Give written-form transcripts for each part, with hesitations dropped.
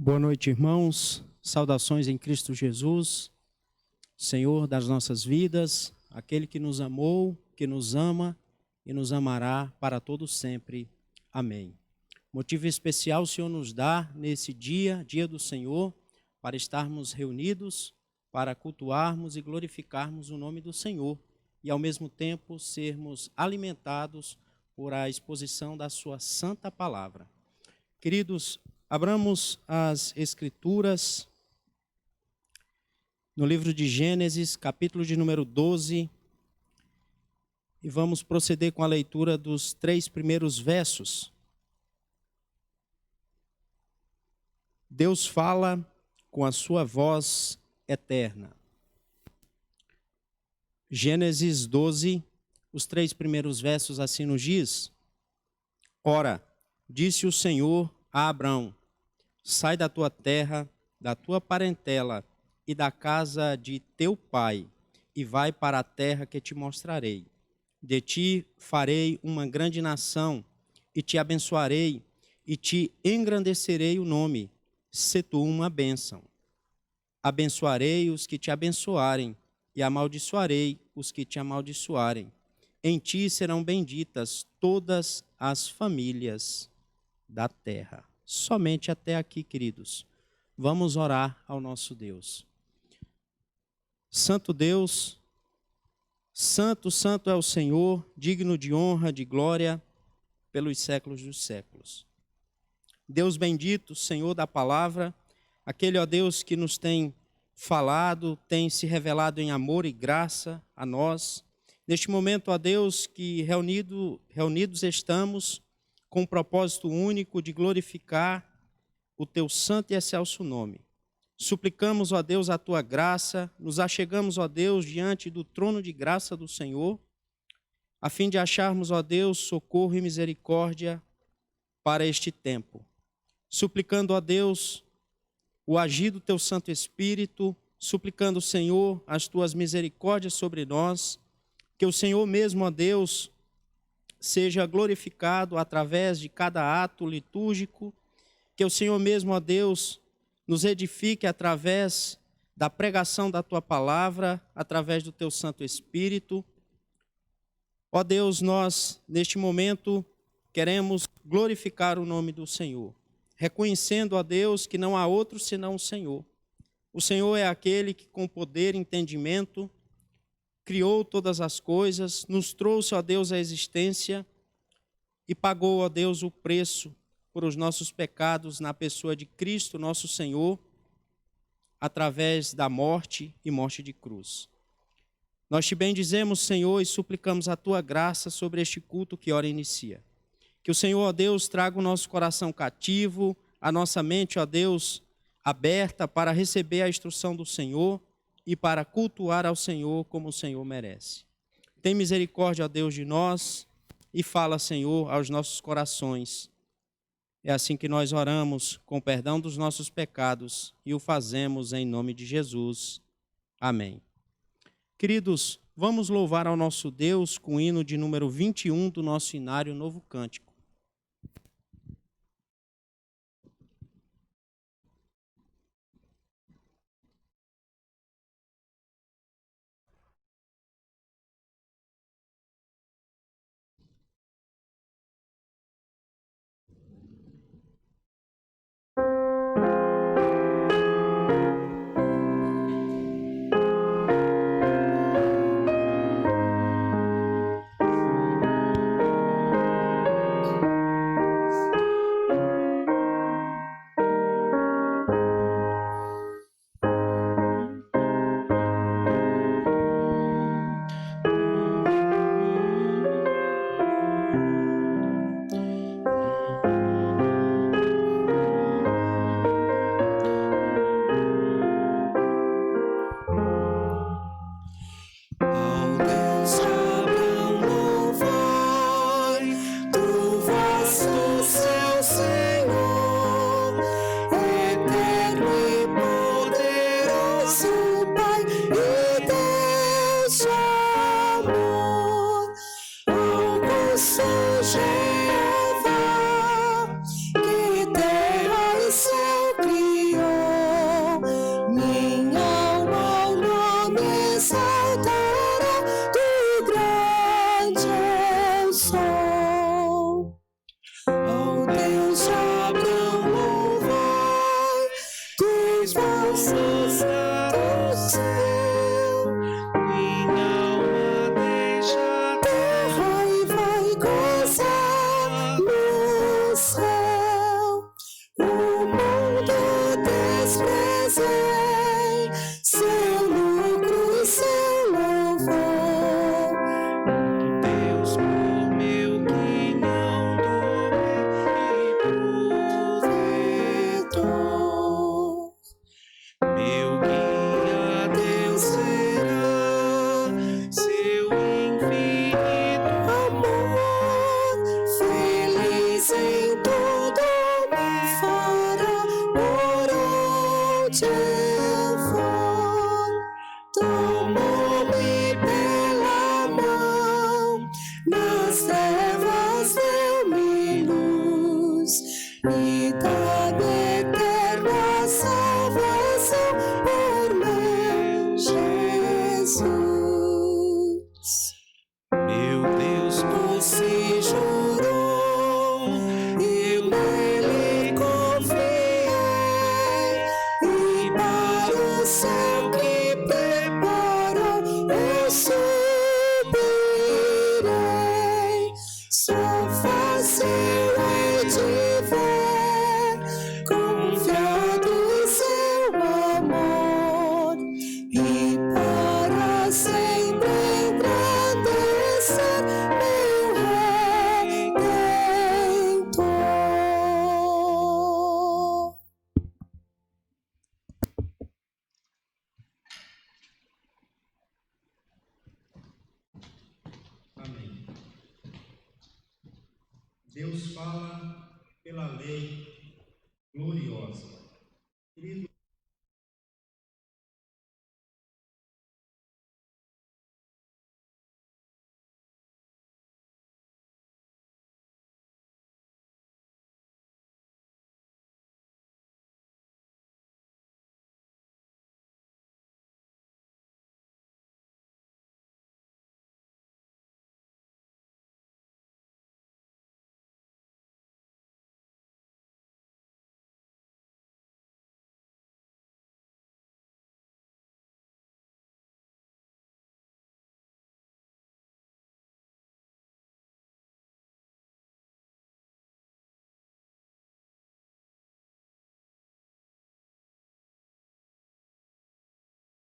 Boa noite, irmãos. Saudações em Cristo Jesus, Senhor das nossas vidas, aquele que nos amou, que nos ama e nos amará para todo sempre. Amém. Motivo especial o Senhor nos dá nesse dia, dia do Senhor, para estarmos reunidos, para cultuarmos e glorificarmos o nome do Senhor e, ao mesmo tempo, sermos alimentados por a exposição da sua santa palavra. Queridos, abramos as Escrituras no livro de Gênesis, capítulo de número 12, e vamos proceder com a leitura dos 3 primeiros versos. Deus fala com a sua voz eterna. Gênesis 12, os 3 primeiros versos assim nos diz: Ora, disse o Senhor a Abrão: sai da tua terra, da tua parentela e da casa de teu pai, e vai para a terra que te mostrarei. De ti farei uma grande nação, e te abençoarei, e te engrandecerei o nome, se tu uma bênção. Abençoarei os que te abençoarem, e amaldiçoarei os que te amaldiçoarem. Em ti serão benditas todas as famílias da terra. Somente até aqui, queridos. Vamos orar ao nosso Deus. Santo Deus, santo, santo é o Senhor, digno de honra, de glória, pelos séculos dos séculos. Deus bendito, Senhor da palavra, aquele, ó Deus, que nos tem falado, tem se revelado em amor e graça a nós. Neste momento, ó Deus, que reunidos estamos com o propósito único de glorificar o teu santo e excelso nome. Suplicamos, ó Deus, a tua graça, nos achegamos, ó Deus, diante do trono de graça do Senhor, a fim de acharmos, ó Deus, socorro e misericórdia para este tempo. Suplicando, ó Deus, o agir do teu Santo Espírito, suplicando, Senhor, as tuas misericórdias sobre nós, que o Senhor mesmo, ó Deus, seja glorificado através de cada ato litúrgico, que o Senhor mesmo, ó Deus, nos edifique através da pregação da tua palavra, através do teu Santo Espírito. Ó Deus, nós, neste momento, queremos glorificar o nome do Senhor, reconhecendo, ó Deus, que não há outro senão o Senhor. O Senhor é aquele que, com poder e entendimento, criou todas as coisas, nos trouxe, ó Deus, à existência e pagou, ó Deus, o preço por os nossos pecados na pessoa de Cristo, nosso Senhor, através da morte e morte de cruz. Nós te bendizemos, Senhor, e suplicamos a tua graça sobre este culto que ora inicia. Que o Senhor, ó Deus, traga o nosso coração cativo, a nossa mente, ó Deus, aberta para receber a instrução do Senhor e para cultuar ao Senhor como o Senhor merece. Tem misericórdia, ó Deus, de nós e fala, Senhor, aos nossos corações. É assim que nós oramos, com o perdão dos nossos pecados, e o fazemos em nome de Jesus. Amém. Queridos, vamos louvar ao nosso Deus com o hino de número 21 do nosso inário Novo Cântico. e dá-me eterna salvação por meu Jesus. Meu Deus por si jurou, eu nele confiei, e para o céu que preparou eu subirei. Só fácil é de ver, confiado em seu amor, e para sempre engrandecer meu Redentor. Amém. Deus fala pela lei gloriosa. Querido,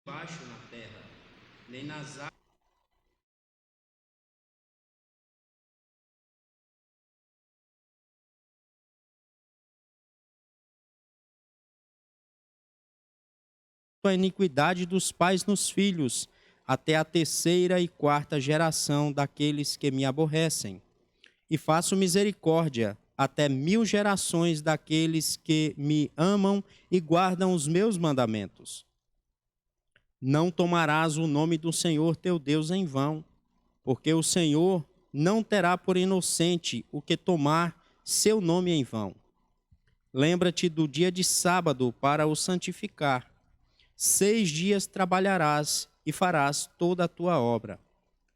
baixo na terra, nem nas águas. A iniquidade dos pais nos filhos, até a terceira e quarta geração daqueles que me aborrecem. E faço misericórdia até 1000 gerações daqueles que me amam e guardam os meus mandamentos. Não tomarás o nome do Senhor teu Deus em vão, porque o Senhor não terá por inocente o que tomar seu nome em vão. Lembra-te do dia de sábado para o santificar. 6 dias trabalharás e farás toda a tua obra.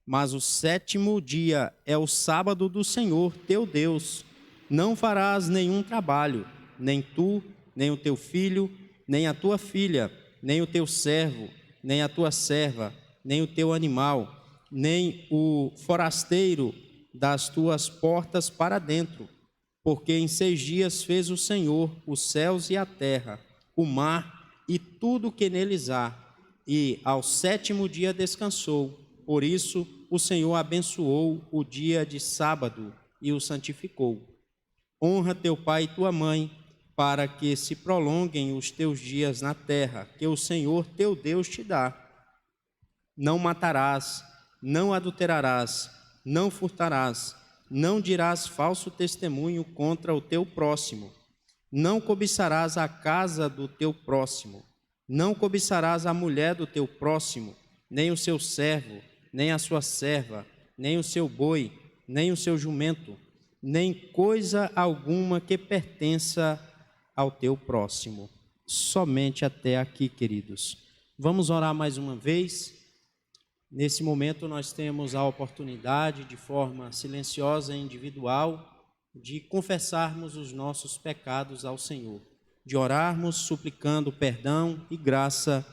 Mas o 7º dia é o sábado do Senhor teu Deus. Não farás nenhum trabalho, nem tu, nem o teu filho, nem a tua filha, nem o teu servo, nem a tua serva, nem o teu animal, nem o forasteiro das tuas portas para dentro. Porque em 6 dias fez o Senhor os céus e a terra, o mar e tudo o que neles há, e ao 7º dia descansou. Por isso o Senhor abençoou o dia de sábado e o santificou. Honra teu pai e tua mãe, para que se prolonguem os teus dias na terra, que o Senhor teu Deus te dá. Não matarás, não adulterarás, não furtarás, não dirás falso testemunho contra o teu próximo. Não cobiçarás a casa do teu próximo, não cobiçarás a mulher do teu próximo, nem o seu servo, nem a sua serva, nem o seu boi, nem o seu jumento, nem coisa alguma que pertença ao teu próximo. Somente até aqui, queridos. Vamos orar mais uma vez. Nesse momento nós temos a oportunidade, de forma silenciosa e individual, de confessarmos os nossos pecados ao Senhor, de orarmos suplicando perdão e graça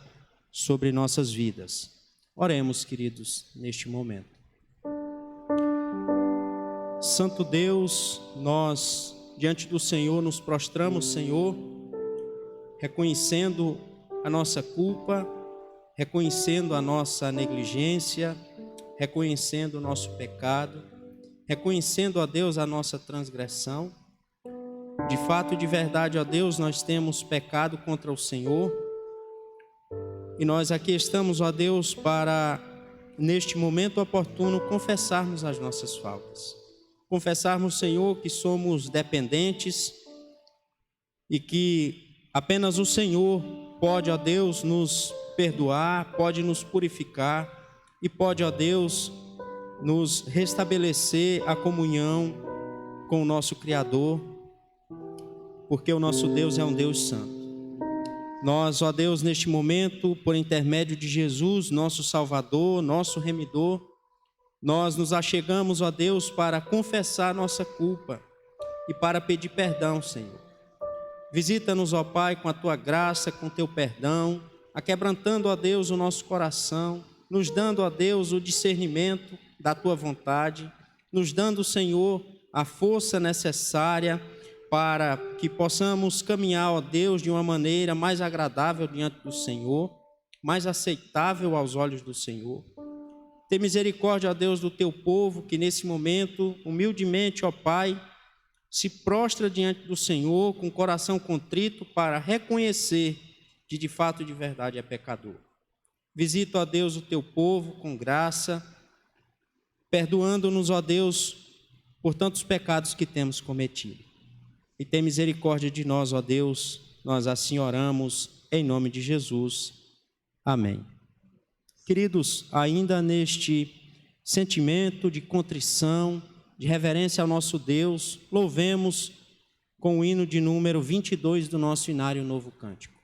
sobre nossas vidas. Oremos, queridos, neste momento. Santo Deus, nós diante do Senhor nos prostramos, Senhor, reconhecendo a nossa culpa, reconhecendo a nossa negligência, reconhecendo o nosso pecado, reconhecendo, ó Deus, a nossa transgressão. De fato e de verdade, ó Deus, nós temos pecado contra o Senhor. E nós aqui estamos, ó Deus, para, neste momento oportuno, confessarmos as nossas faltas. Confessarmos, Senhor, que somos dependentes e que apenas o Senhor pode, ó Deus, nos perdoar, pode nos purificar e pode, ó Deus, nos restabelecer a comunhão com o nosso Criador. porque o nosso Deus é um Deus santo. Nós, ó Deus, neste momento, por intermédio de Jesus, nosso Salvador, nosso Remidor, nós nos achegamos, ó Deus, para confessar nossa culpa e para pedir perdão, Senhor. Visita-nos, ó Pai, com a Tua graça, com o Teu perdão, aquebrantando, ó Deus, o nosso coração, nos dando, ó Deus, o discernimento da Tua vontade, nos dando, Senhor, a força necessária para que possamos caminhar, ó Deus, de uma maneira mais agradável diante do Senhor, mais aceitável aos olhos do Senhor. Tem misericórdia, ó Deus, do Teu povo, que nesse momento, humildemente, ó Pai, se prostra diante do Senhor com o coração contrito para reconhecer que de fato e de verdade é pecador. Visita, ó Deus, o Teu povo com graça, perdoando-nos, ó Deus, por tantos pecados que temos cometido. E tem misericórdia de nós, ó Deus, nós assim oramos, em nome de Jesus. Amém. Queridos, ainda neste sentimento de contrição, de reverência ao nosso Deus, louvemos com o hino de número 22 do nosso Inário Novo Cântico.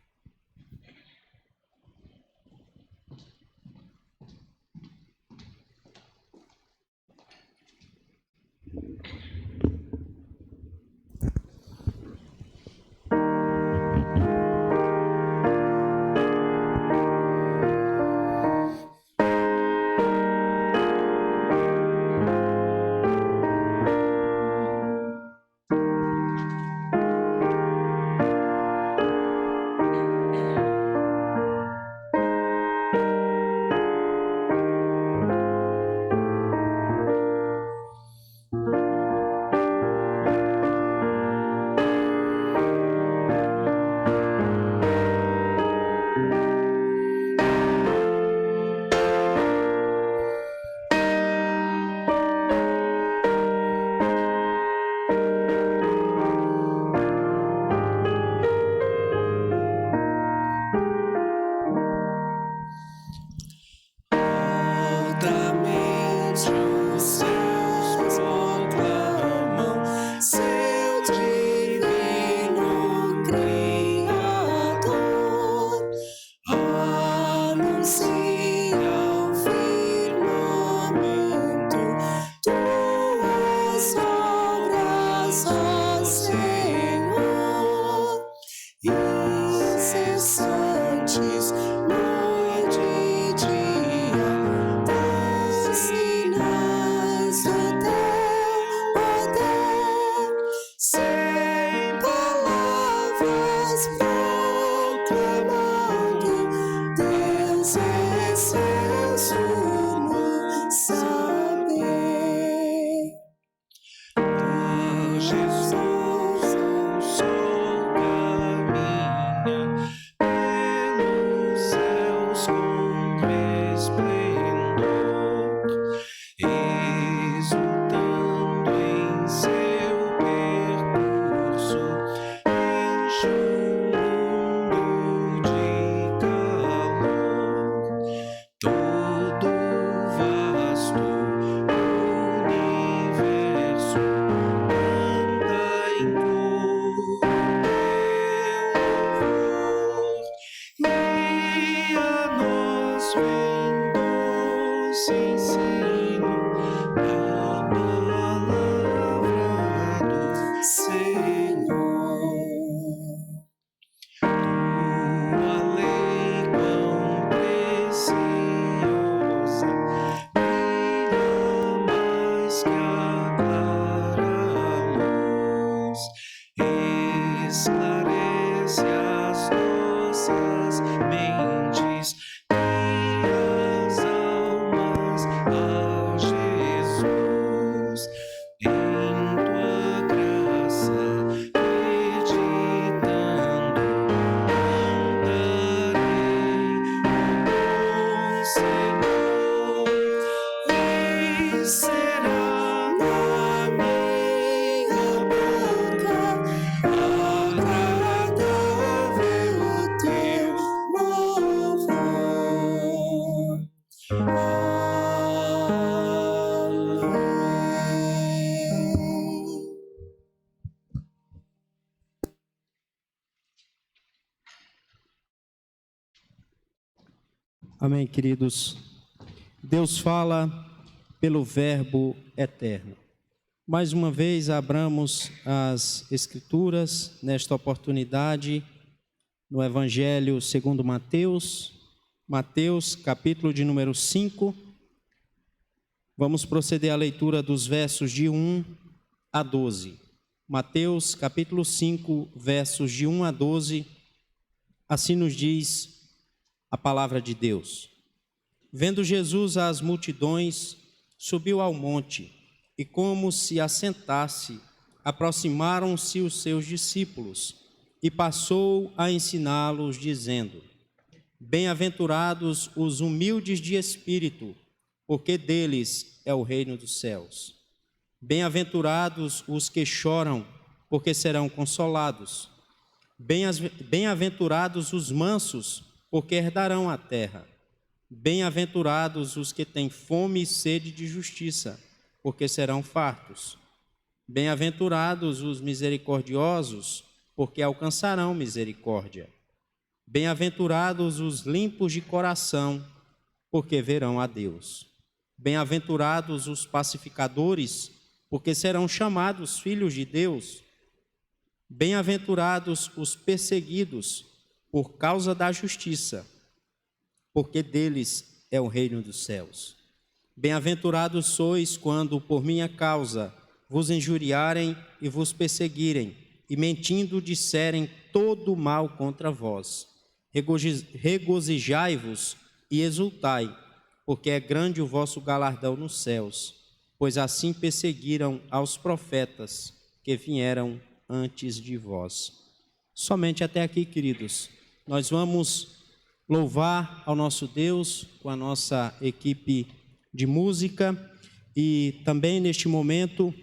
Será na minha boca a Amém, queridos. Deus fala pelo Verbo eterno. Mais uma vez, abramos as Escrituras nesta oportunidade no Evangelho segundo Mateus, capítulo de número 5. Vamos proceder à leitura dos versos de 1 a 12. Mateus, capítulo 5, versos de 1 a 12. Assim nos diz a palavra de Deus. Vendo Jesus as multidões, subiu ao monte, e como se assentasse, aproximaram-se os seus discípulos, e passou a ensiná-los, dizendo: Bem-aventurados os humildes de espírito, porque deles é o reino dos céus. Bem-aventurados os que choram, porque serão consolados. Bem-aventurados os mansos, porque herdarão a terra. Bem-aventurados os que têm fome e sede de justiça, porque serão fartos. Bem-aventurados os misericordiosos, porque alcançarão misericórdia. Bem-aventurados os limpos de coração, porque verão a Deus. Bem-aventurados os pacificadores, porque serão chamados filhos de Deus. Bem-aventurados os perseguidos por causa da justiça, porque deles é o reino dos céus. Bem-aventurados sois quando, por minha causa, vos injuriarem e vos perseguirem, e mentindo disserem todo mal contra vós. Regozijai-vos e exultai, porque é grande o vosso galardão nos céus, pois assim perseguiram aos profetas que vieram antes de vós. Somente até aqui, queridos. Nós vamos louvar ao nosso Deus com a nossa equipe de música e também neste momento,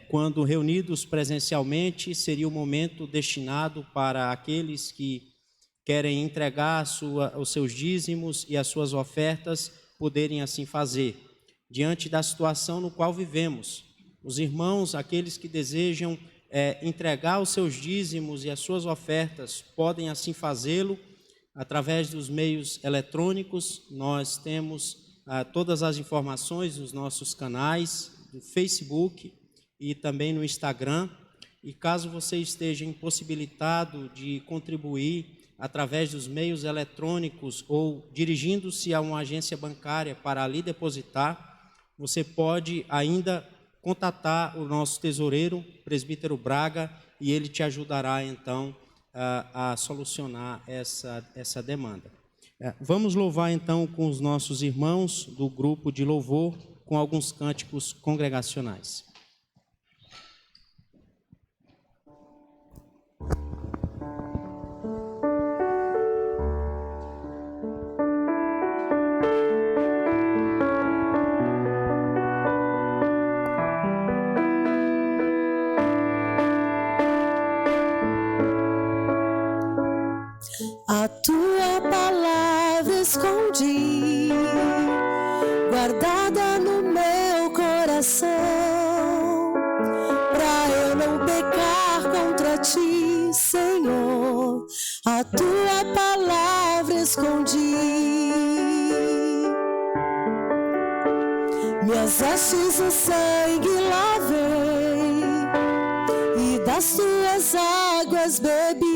quando reunidos presencialmente, seria o momento destinado para aqueles que querem entregar os seus dízimos e as suas ofertas, poderem assim fazer, diante da situação no qual vivemos. Os irmãos, aqueles que desejam entregar os seus dízimos e as suas ofertas, podem assim fazê-lo através dos meios eletrônicos. Nós temos todas as informações nos nossos canais, no Facebook e também no Instagram. E caso você esteja impossibilitado de contribuir através dos meios eletrônicos ou dirigindo-se a uma agência bancária para ali depositar, você pode ainda contatar o nosso tesoureiro, presbítero Braga, e ele te ajudará então a solucionar essa demanda. Vamos louvar então com os nossos irmãos do grupo de louvor com alguns cânticos congregacionais. A tua palavra escondi, guardada no meu coração, pra eu não pecar contra ti, Senhor. A tua palavra escondi. Minhas vestes em sangue lavei, e das tuas águas bebi,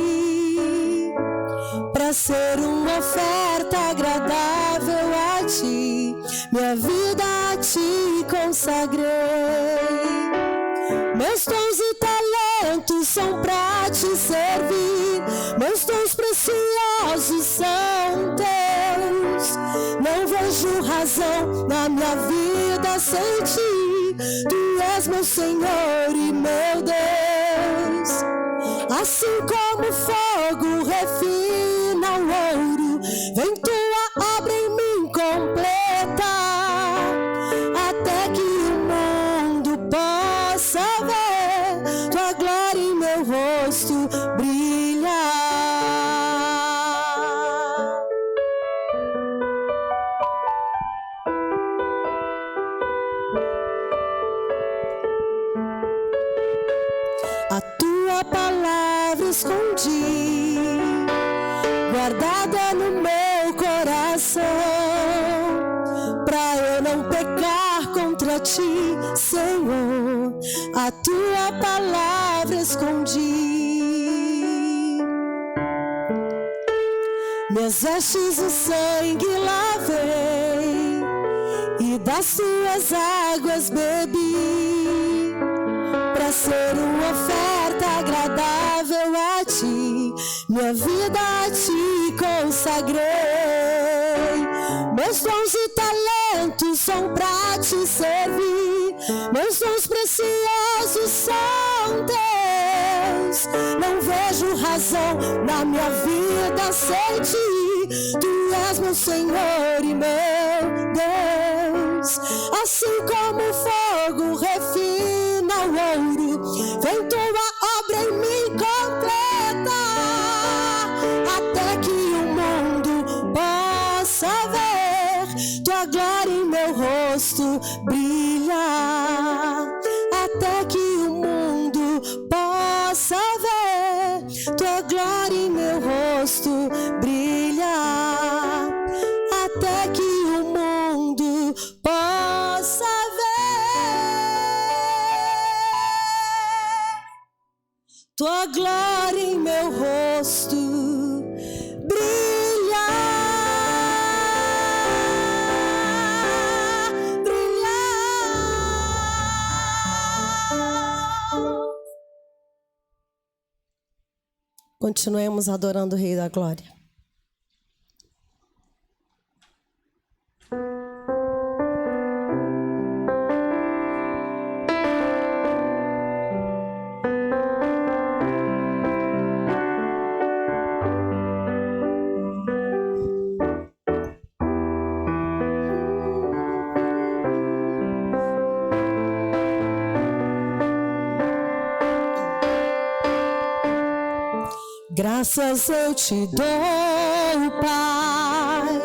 para ser uma oferta agradável a ti, minha vida a ti consagrei. Meus dons e talentos são para te servir, meus dons preciosos são teus. Não vejo razão na minha vida sem ti, tu és meu Senhor e meu Deus. Assim como o fogo refina o ouro, vem tua obra em mim completa, até que o mundo possa ver tua glória em meu rosto brilhar. A tua palavra escondi, guardada no meu coração, coração, pra eu não pecar contra ti, Senhor, a tua palavra escondi. Meus vestes o sangue lavei e das tuas águas bebi, pra ser uma oferta agradável a ti, minha vida a ti consagrei. Meus dons e talentos são pra te servir, meus dons preciosos são teus. Não vejo razão na minha vida sem ti, tu és meu Senhor e meu Deus. Assim como o fogo refina o ouro, vem tua obra em mim completa, até que o mundo possa ver tua glória em meu rosto brilhar, até que o mundo possa ver tua glória em meu rosto brilhar, até que o mundo possa ver tua glória em meu rosto brilhar, brilhar. Continuemos adorando o Rei da Glória. Graças eu te dou, Pai,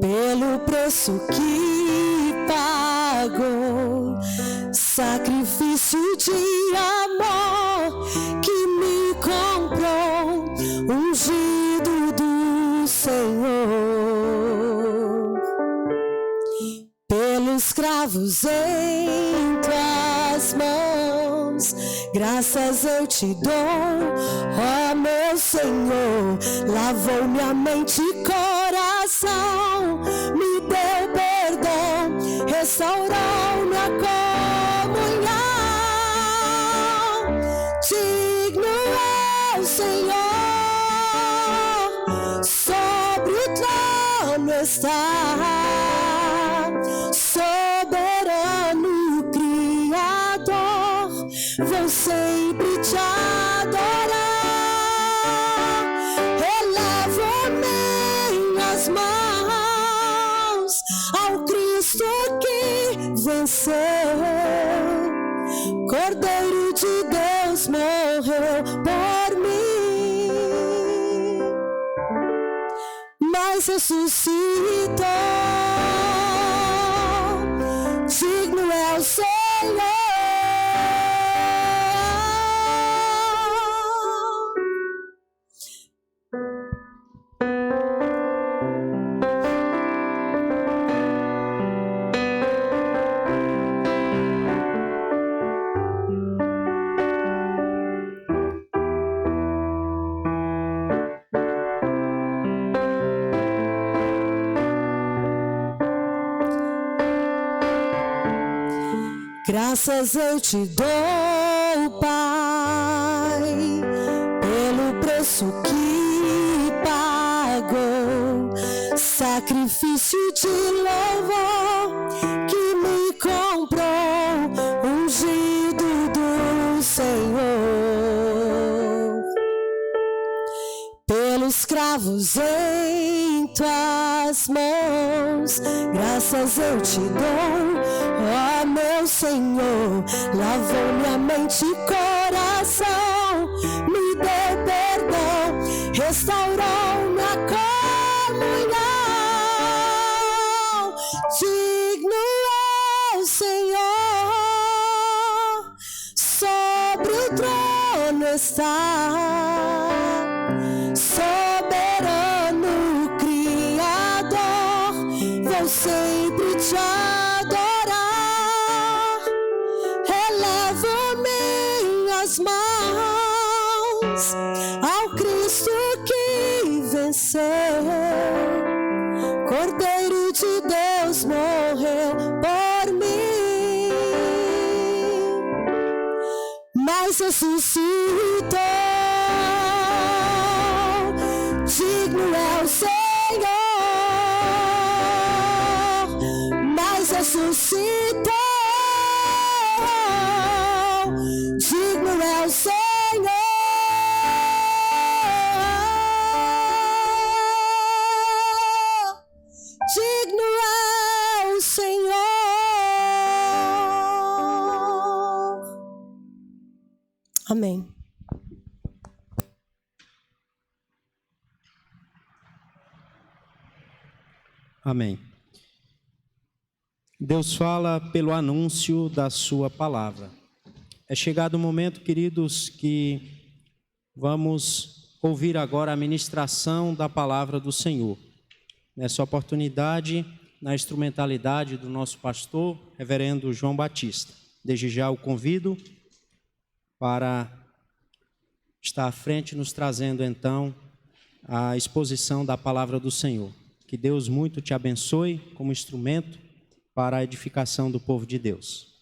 pelo preço que pagou, sacrifício de amor que me comprou, ungido do Senhor. Pelos cravos em tuas mãos, graças eu te dou, ó meu Senhor. Lavou minha mente e coração, me deu perdão, restaurou minha comunhão. Digno é o Senhor, sobre o trono está, soberano Criador, vou sempre te adorar. Elevo minhas mãos ao Cristo que venceu, Cordeiro de Deus morreu por mim, mas ressuscitou. Digno é o Senhor. Graças eu te dou, Pai, pelo preço que pagou, sacrifício de louvor que me comprou, ungido do Senhor. Pelos cravos em tuas mãos, graças eu te dou, ó meu Senhor. Lavou minha mente e coração, me deu perdão, restaurou minha comunhão. Digno é o Senhor, sobre o trono está, soberano Criador, sempre te adorar. Elevo minhas mãos ao Cristo que venceu. Cordeiro de Deus morreu por mim, mas ressuscitou. Digno é o Senhor, mas ressuscitou. Digno é o Senhor. Digno é o Senhor. Amém. Amém. Deus fala pelo anúncio da sua palavra. É chegado o momento, queridos, que vamos ouvir agora a ministração da palavra do Senhor. Nessa oportunidade, na instrumentalidade do nosso pastor, reverendo João Batista. Desde já o convido para estar à frente, nos trazendo então a exposição da palavra do Senhor. Que Deus muito te abençoe como instrumento para a edificação do povo de Deus.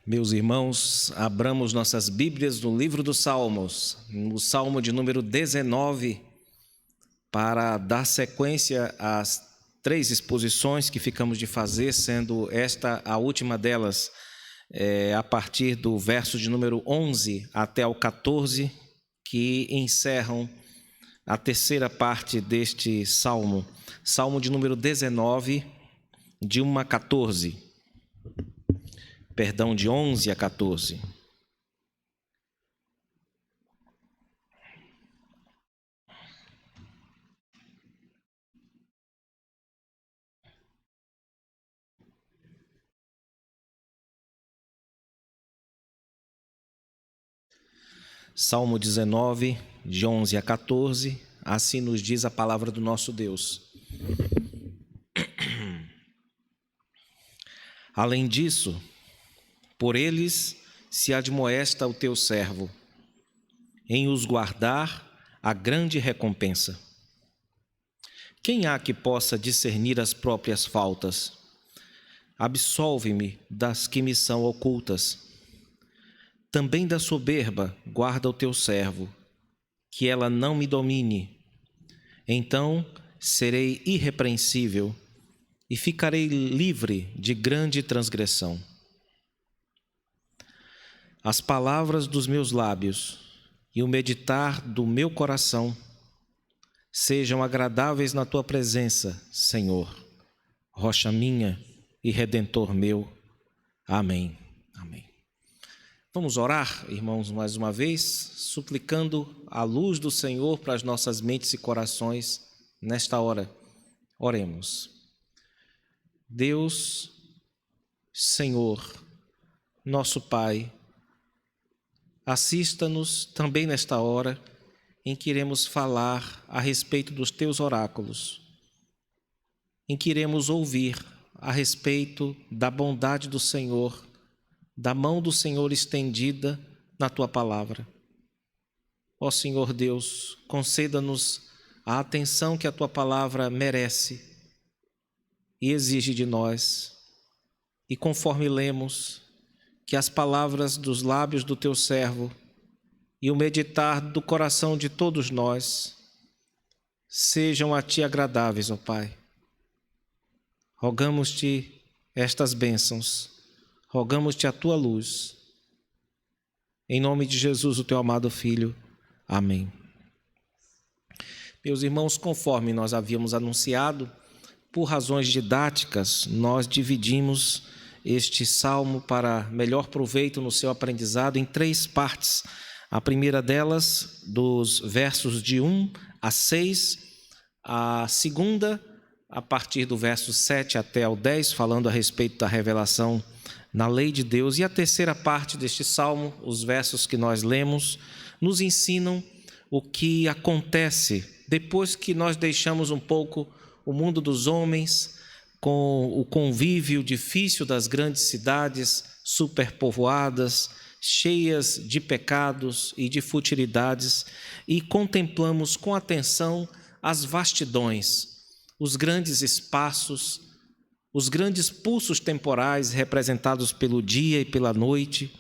Meus irmãos, abramos nossas Bíblias no livro dos Salmos, no Salmo de número 19, para dar sequência às 3 exposições que ficamos de fazer, sendo esta a última delas, a partir do verso de número 11 até o 14, que encerram a terceira parte deste Salmo. Salmo de número 19, de 1 a 14. Perdão, de 11 a 14. Salmo 19, de 11 a 14, assim nos diz a palavra do nosso Deus. Além disso, por eles se admoesta o teu servo, em os guardar a grande recompensa. Quem há que possa discernir as próprias faltas? Absolve-me das que me são ocultas. Também da soberba guarda o teu servo, que ela não me domine. Então serei irrepreensível e ficarei livre de grande transgressão. As palavras dos meus lábios e o meditar do meu coração sejam agradáveis na tua presença, Senhor, rocha minha e redentor meu. Amém. Amém. Vamos orar, irmãos, mais uma vez, suplicando a luz do Senhor para as nossas mentes e corações nesta hora. Oremos. Deus, Senhor, nosso Pai, assista-nos também nesta hora em que iremos falar a respeito dos teus oráculos, em que iremos ouvir a respeito da bondade do Senhor, da mão do Senhor estendida na tua palavra. Ó Senhor Deus, conceda-nos a atenção que a tua palavra merece e exige de nós, e conforme lemos, que as palavras dos lábios do teu servo e o meditar do coração de todos nós sejam a ti agradáveis, ó Pai. Rogamos-te estas bênçãos rogamos-te a tua luz. Em nome de Jesus, o teu amado Filho. Amém. Meus irmãos, conforme nós havíamos anunciado, por razões didáticas, nós dividimos este salmo para melhor proveito no seu aprendizado em 3 partes. A primeira delas, dos versos de 1 a 6, a segunda, a partir do verso 7 até o 10, falando a respeito da revelação na lei de Deus. E a terceira parte deste salmo, os versos que nós lemos, nos ensinam o que acontece depois que nós deixamos um pouco o mundo dos homens, com o convívio difícil das grandes cidades superpovoadas, cheias de pecados e de futilidades, e contemplamos com atenção as vastidões, os grandes espaços, os grandes pulsos temporais representados pelo dia e pela noite,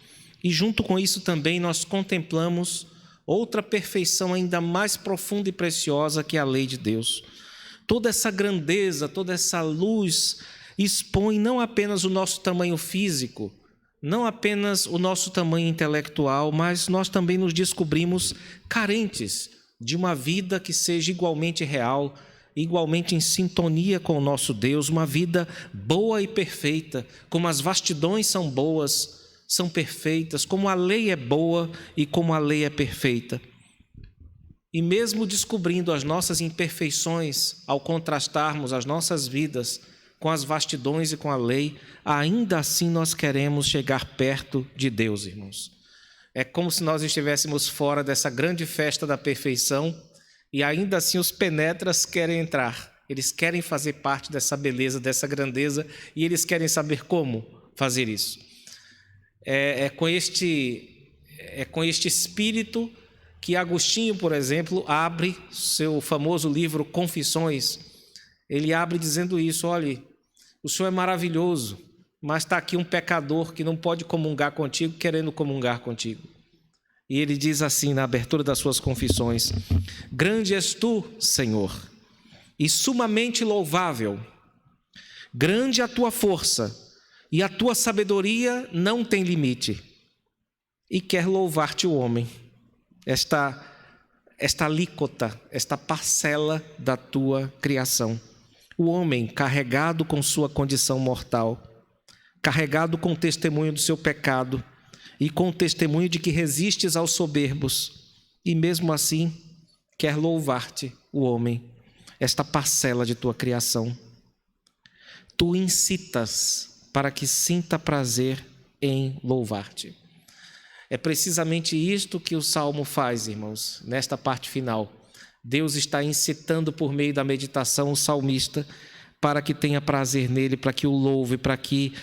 e junto com isso também nós contemplamos outra perfeição ainda mais profunda e preciosa, que é a lei de Deus. Toda essa grandeza, toda essa luz expõe não apenas o nosso tamanho físico, não apenas o nosso tamanho intelectual, mas nós também nos descobrimos carentes de uma vida que seja igualmente real, igualmente em sintonia com o nosso Deus, uma vida boa e perfeita, como as vastidões são boas, são perfeitas, como a lei é boa e como a lei é perfeita. E mesmo descobrindo as nossas imperfeições, ao contrastarmos as nossas vidas com as vastidões e com a lei, ainda assim nós queremos chegar perto de Deus, irmãos. É como se nós estivéssemos fora dessa grande festa da perfeição e ainda assim os penetras querem entrar. Eles querem fazer parte dessa beleza, dessa grandeza, e eles querem saber como fazer isso. É com este espírito que Agostinho, por exemplo, abre seu famoso livro Confissões. Ele abre dizendo isso: olhe, o Senhor é maravilhoso, mas está aqui um pecador que não pode comungar contigo, querendo comungar contigo. E ele diz assim na abertura das suas confissões: grande és tu, Senhor, e sumamente louvável. Grande a tua força, e a tua sabedoria não tem limite. E quer louvar-te o homem, esta alíquota, esta parcela da tua criação. O homem carregado com sua condição mortal, carregado com o testemunho do seu pecado e com o testemunho de que resistes aos soberbos, e mesmo assim quer louvar-te o homem, esta parcela de tua criação. Tu incitas para que sinta prazer em louvar-te. É precisamente isto que o Salmo faz, irmãos, nesta parte final. Deus está incitando por meio da meditação o salmista para que tenha prazer nele, para que o louve, para que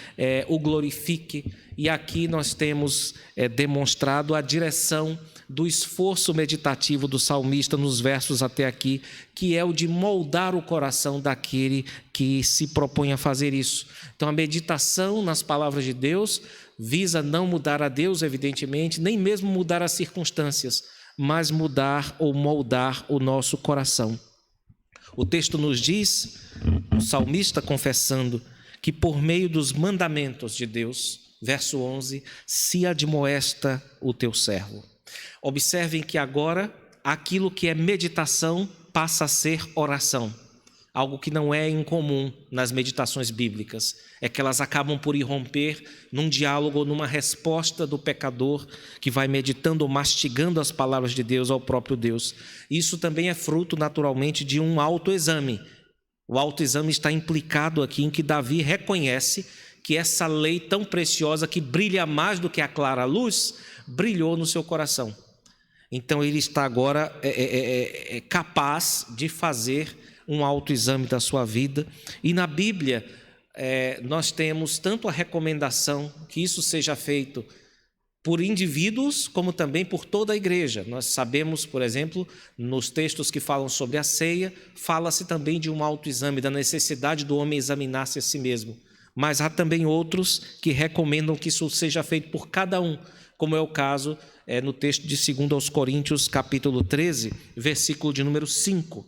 o glorifique. E aqui nós temos demonstrado a direção do esforço meditativo do salmista nos versos até aqui, que é o de moldar o coração daquele que se propõe a fazer isso. Então a meditação nas palavras de Deus visa não mudar a Deus, evidentemente, nem mesmo mudar as circunstâncias, mas mudar ou moldar o nosso coração. O texto nos diz, o salmista confessando, que por meio dos mandamentos de Deus, verso 11, se admoesta o teu servo. Observem que agora aquilo que é meditação passa a ser oração. Algo que não é incomum nas meditações bíblicas, é que elas acabam por irromper num diálogo ou numa resposta do pecador que vai meditando ou mastigando as palavras de Deus ao próprio Deus. Isso também é fruto, naturalmente, de um autoexame. O autoexame está implicado aqui em que Davi reconhece que essa lei tão preciosa, que brilha mais do que a clara luz, brilhou no seu coração. Então ele está agora capaz de fazer um autoexame da sua vida. E na Bíblia nós temos tanto a recomendação que isso seja feito por indivíduos, como também por toda a igreja. Nós sabemos, por exemplo, nos textos que falam sobre a ceia, fala-se também de um autoexame, da necessidade do homem examinar-se a si mesmo. Mas há também outros que recomendam que isso seja feito por cada um, como é o caso no texto de 2 aos Coríntios, capítulo 13, versículo de número 5.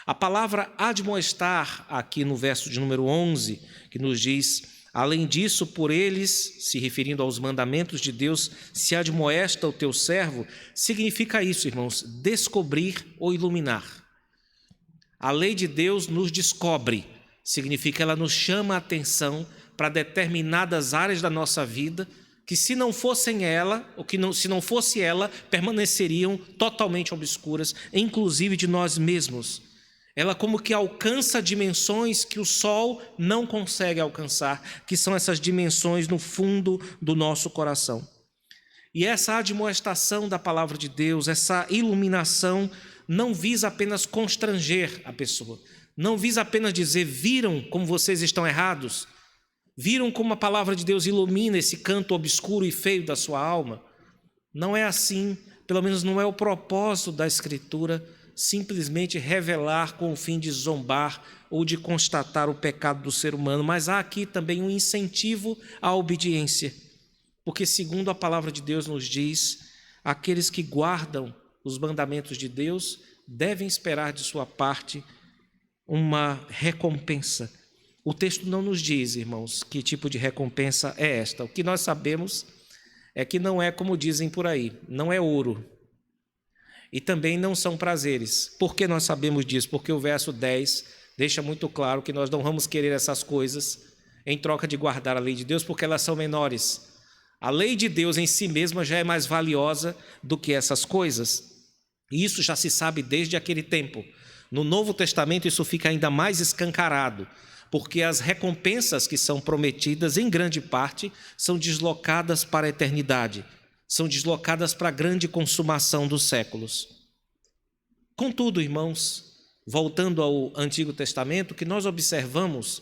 A palavra admoestar, aqui no verso de número 11, que nos diz: Além disso, por eles, se referindo aos mandamentos de Deus, se admoesta o teu servo, significa isso, irmãos, descobrir ou iluminar. A lei de Deus nos descobre, significa ela nos chama a atenção para determinadas áreas da nossa vida, que se não fossem ela, ou que se não fosse ela, permaneceriam totalmente obscuras, inclusive de nós mesmos. Ela como que alcança dimensões que o sol não consegue alcançar, que são essas dimensões no fundo do nosso coração. E essa admoestação da palavra de Deus, essa iluminação, não visa apenas constranger a pessoa, não visa apenas dizer, viram como vocês estão errados? Viram como a palavra de Deus ilumina esse canto obscuro e feio da sua alma? Não é assim, pelo menos não é o propósito da Escritura, simplesmente revelar com o fim de zombar ou de constatar o pecado do ser humano, mas há aqui também um incentivo à obediência, porque segundo a palavra de Deus nos diz, aqueles que guardam os mandamentos de Deus devem esperar de sua parte uma recompensa. O texto não nos diz, irmãos, que tipo de recompensa é esta. O que nós sabemos é que não é como dizem por aí, não é ouro. E também não são prazeres. Por que nós sabemos disso? Porque o verso 10 deixa muito claro que nós não vamos querer essas coisas em troca de guardar a lei de Deus, porque elas são menores. A lei de Deus em si mesma já é mais valiosa do que essas coisas. E isso já se sabe desde aquele tempo. No Novo Testamento isso fica ainda mais escancarado, porque as recompensas que são prometidas, em grande parte, são deslocadas para a eternidade. São deslocadas para a grande consumação dos séculos. Contudo, irmãos, voltando ao Antigo Testamento, o que nós observamos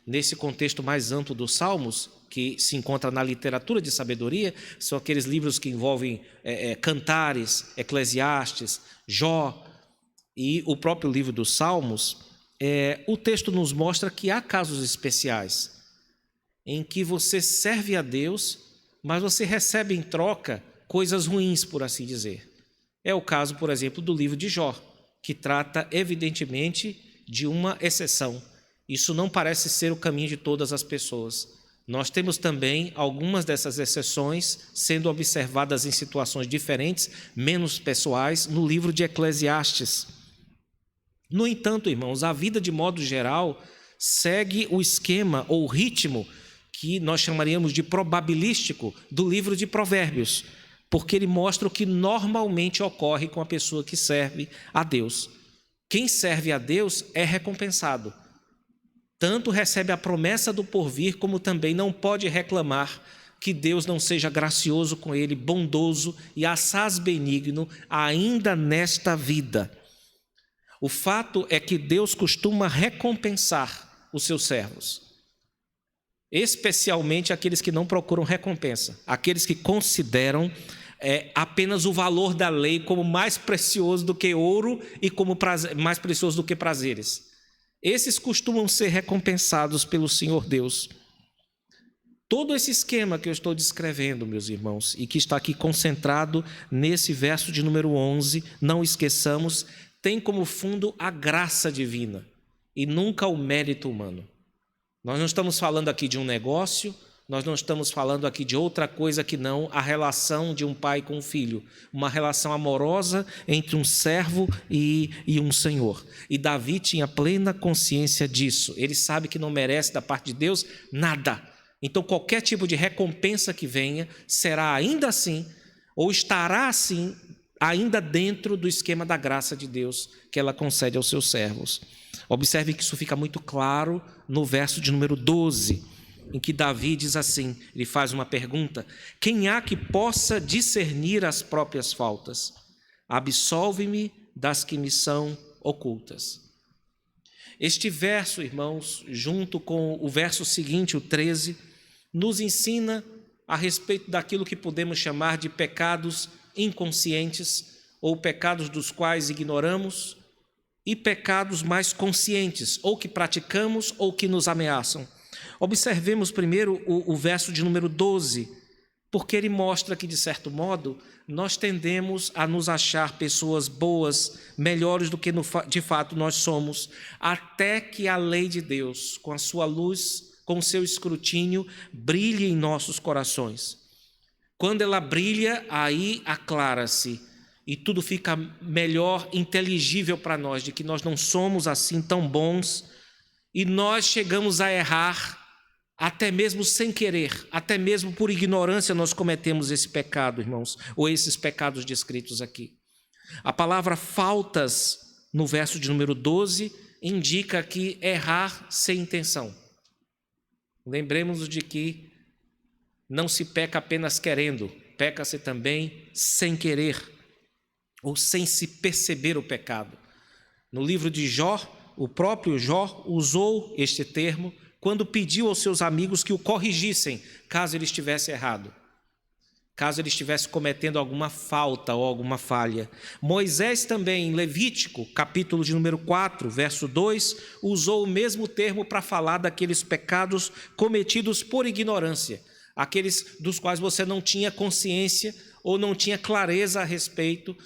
nesse contexto mais amplo dos Salmos, que se encontra na literatura de sabedoria, são aqueles livros que envolvem Cantares, Eclesiastes, Jó e o próprio livro dos Salmos, o texto nos mostra que há casos especiais em que você serve a Deus, mas você recebe em troca coisas ruins, por assim dizer. É o caso, por exemplo, do livro de Jó, que trata evidentemente de uma exceção. Isso não parece ser o caminho de todas as pessoas. Nós temos também algumas dessas exceções sendo observadas em situações diferentes, menos pessoais, no livro de Eclesiastes. No entanto, irmãos, a vida de modo geral segue o esquema ou ritmo que nós chamaríamos de probabilístico do livro de Provérbios, porque ele mostra o que normalmente ocorre com a pessoa que serve a Deus. Quem serve a Deus é recompensado. Tanto recebe a promessa do porvir, como também não pode reclamar que Deus não seja gracioso com ele, bondoso e assaz benigno ainda nesta vida. O fato é que Deus costuma recompensar os seus servos, especialmente aqueles que não procuram recompensa, aqueles que consideram apenas o valor da lei como mais precioso do que ouro e como mais precioso do que prazeres. Esses costumam ser recompensados pelo Senhor Deus. Todo esse esquema que eu estou descrevendo, meus irmãos, e que está aqui concentrado nesse verso de número 11, não esqueçamos, tem como fundo a graça divina e nunca o mérito humano. Nós não estamos falando aqui de um negócio, nós não estamos falando aqui de outra coisa que não a relação de um pai com um filho, uma relação amorosa entre um servo e um senhor. E Davi tinha plena consciência disso. Ele sabe que não merece da parte de Deus nada. Então qualquer tipo de recompensa que venha será ainda assim, ou estará assim, ainda dentro do esquema da graça de Deus que ela concede aos seus servos. Observe que isso fica muito claro no verso de número 12, em que Davi diz assim, ele faz uma pergunta: quem há que possa discernir as próprias faltas? Absolve-me das que me são ocultas. Este verso, irmãos, junto com o verso seguinte, o 13, nos ensina a respeito daquilo que podemos chamar de pecados inconscientes, ou pecados dos quais ignoramos, e pecados mais conscientes, ou que praticamos ou que nos ameaçam. Observemos primeiro o verso de número 12, porque ele mostra que, de certo modo, nós tendemos a nos achar pessoas boas, melhores do que de fato nós somos, até que a lei de Deus, com a sua luz com seu escrutínio, brilhe em nossos corações. Quando ela brilha, aí aclara-se e tudo fica melhor, inteligível para nós, de que nós não somos assim tão bons e nós chegamos a errar, até mesmo sem querer, até mesmo por ignorância nós cometemos esse pecado, irmãos, ou esses pecados descritos aqui. A palavra faltas, no verso de número 12, indica que errar sem intenção. Lembremos-nos de que não se peca apenas querendo, peca-se também sem querer, ou sem se perceber o pecado. No livro de Jó, o próprio Jó usou este termo quando pediu aos seus amigos que o corrigissem, caso ele estivesse errado, caso ele estivesse cometendo alguma falta ou alguma falha. Moisés também, em Levítico, capítulo de número 4, verso 2, usou o mesmo termo para falar daqueles pecados cometidos por ignorância, aqueles dos quais você não tinha consciência ou não tinha clareza a respeito,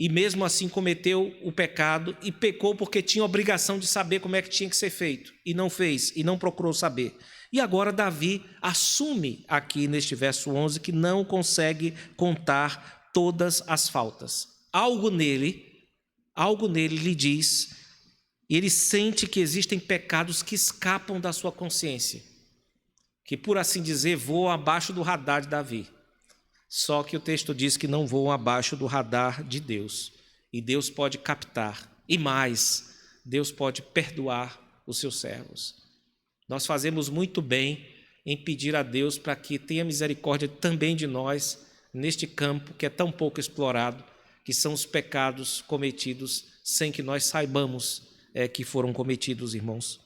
e mesmo assim cometeu o pecado e pecou porque tinha obrigação de saber como é que tinha que ser feito, e não fez, e não procurou saber. E agora Davi assume aqui neste verso 11 que não consegue contar todas as faltas. Algo nele lhe diz, e ele sente que existem pecados que escapam da sua consciência, que, por assim dizer, voam abaixo do radar de Davi. Só que o texto diz que não voam abaixo do radar de Deus. E Deus pode captar. E mais, Deus pode perdoar os seus servos. Nós fazemos muito bem em pedir a Deus para que tenha misericórdia também de nós, neste campo que é tão pouco explorado, que são os pecados cometidos sem que nós saibamos que foram cometidos, irmãos.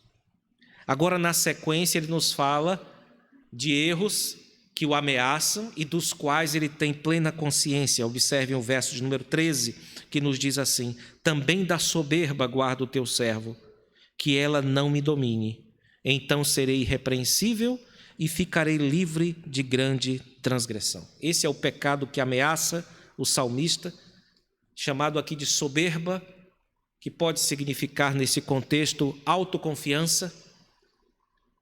Agora, na sequência, ele nos fala de erros que o ameaçam e dos quais ele tem plena consciência. Observem o verso de número 13, que nos diz assim: também da soberba guarda o teu servo, que ela não me domine. Então serei irrepreensível e ficarei livre de grande transgressão. Esse é o pecado que ameaça o salmista, chamado aqui de soberba, que pode significar nesse contexto autoconfiança,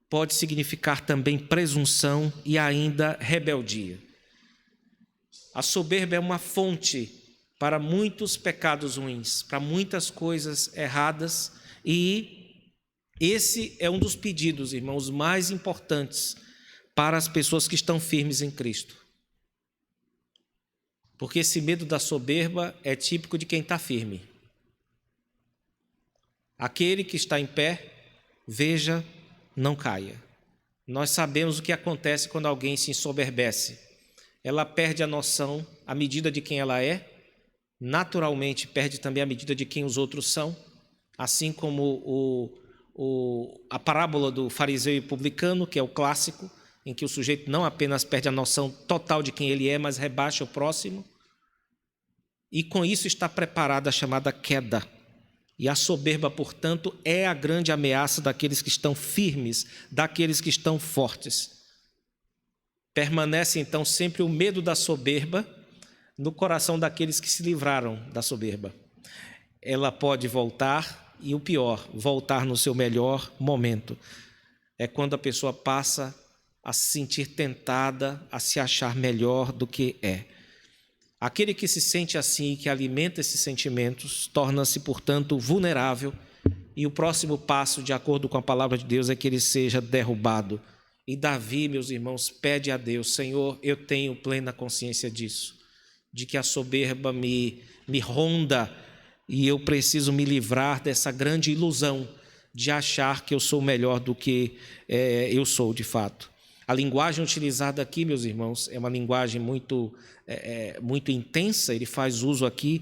pode significar também presunção e ainda rebeldia. A soberba é uma fonte para muitos pecados ruins, para muitas coisas erradas, e esse é um dos pedidos, irmãos, mais importantes para as pessoas que estão firmes em Cristo. Porque esse medo da soberba é típico de quem está firme. Aquele que está em pé, veja, não caia. Nós sabemos o que acontece quando alguém se ensoberbece. Ela perde a noção, a medida de quem ela é, naturalmente perde também a medida de quem os outros são, assim como a parábola do fariseu e publicano, que é o clássico, em que o sujeito não apenas perde a noção total de quem ele é, mas rebaixa o próximo, e com isso está preparada a chamada queda. E a soberba, portanto, é a grande ameaça daqueles que estão firmes, daqueles que estão fortes. Permanece, então, sempre o medo da soberba no coração daqueles que se livraram da soberba. Ela pode voltar, e o pior, voltar no seu melhor momento. É quando a pessoa passa a se sentir tentada, a se achar melhor do que é. Aquele que se sente assim e que alimenta esses sentimentos torna-se, portanto, vulnerável, e o próximo passo, de acordo com a palavra de Deus, é que ele seja derrubado. E Davi, meus irmãos, pede a Deus: Senhor, eu tenho plena consciência disso, de que a soberba me ronda e eu preciso me livrar dessa grande ilusão de achar que eu sou melhor do que eu sou de fato. A linguagem utilizada aqui, meus irmãos, é uma linguagem muito intensa. Ele faz uso aqui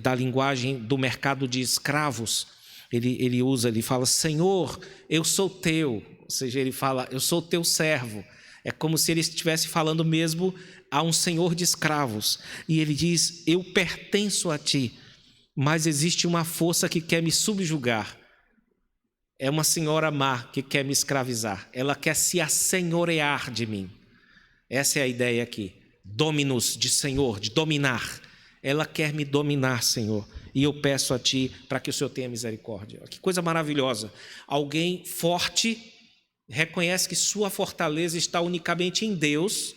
da linguagem do mercado de escravos. Ele fala: Senhor, eu sou teu. Ou seja, ele fala: eu sou teu servo. É como se ele estivesse falando mesmo a um senhor de escravos. E ele diz: eu pertenço a ti, mas existe uma força que quer me subjugar. É uma senhora má que quer me escravizar. Ela quer se assenhorear de mim. Essa é a ideia aqui. Dominus, de senhor, de dominar. Ela quer me dominar, Senhor. E eu peço a Ti para que o Senhor tenha misericórdia. Que coisa maravilhosa. Alguém forte reconhece que sua fortaleza está unicamente em Deus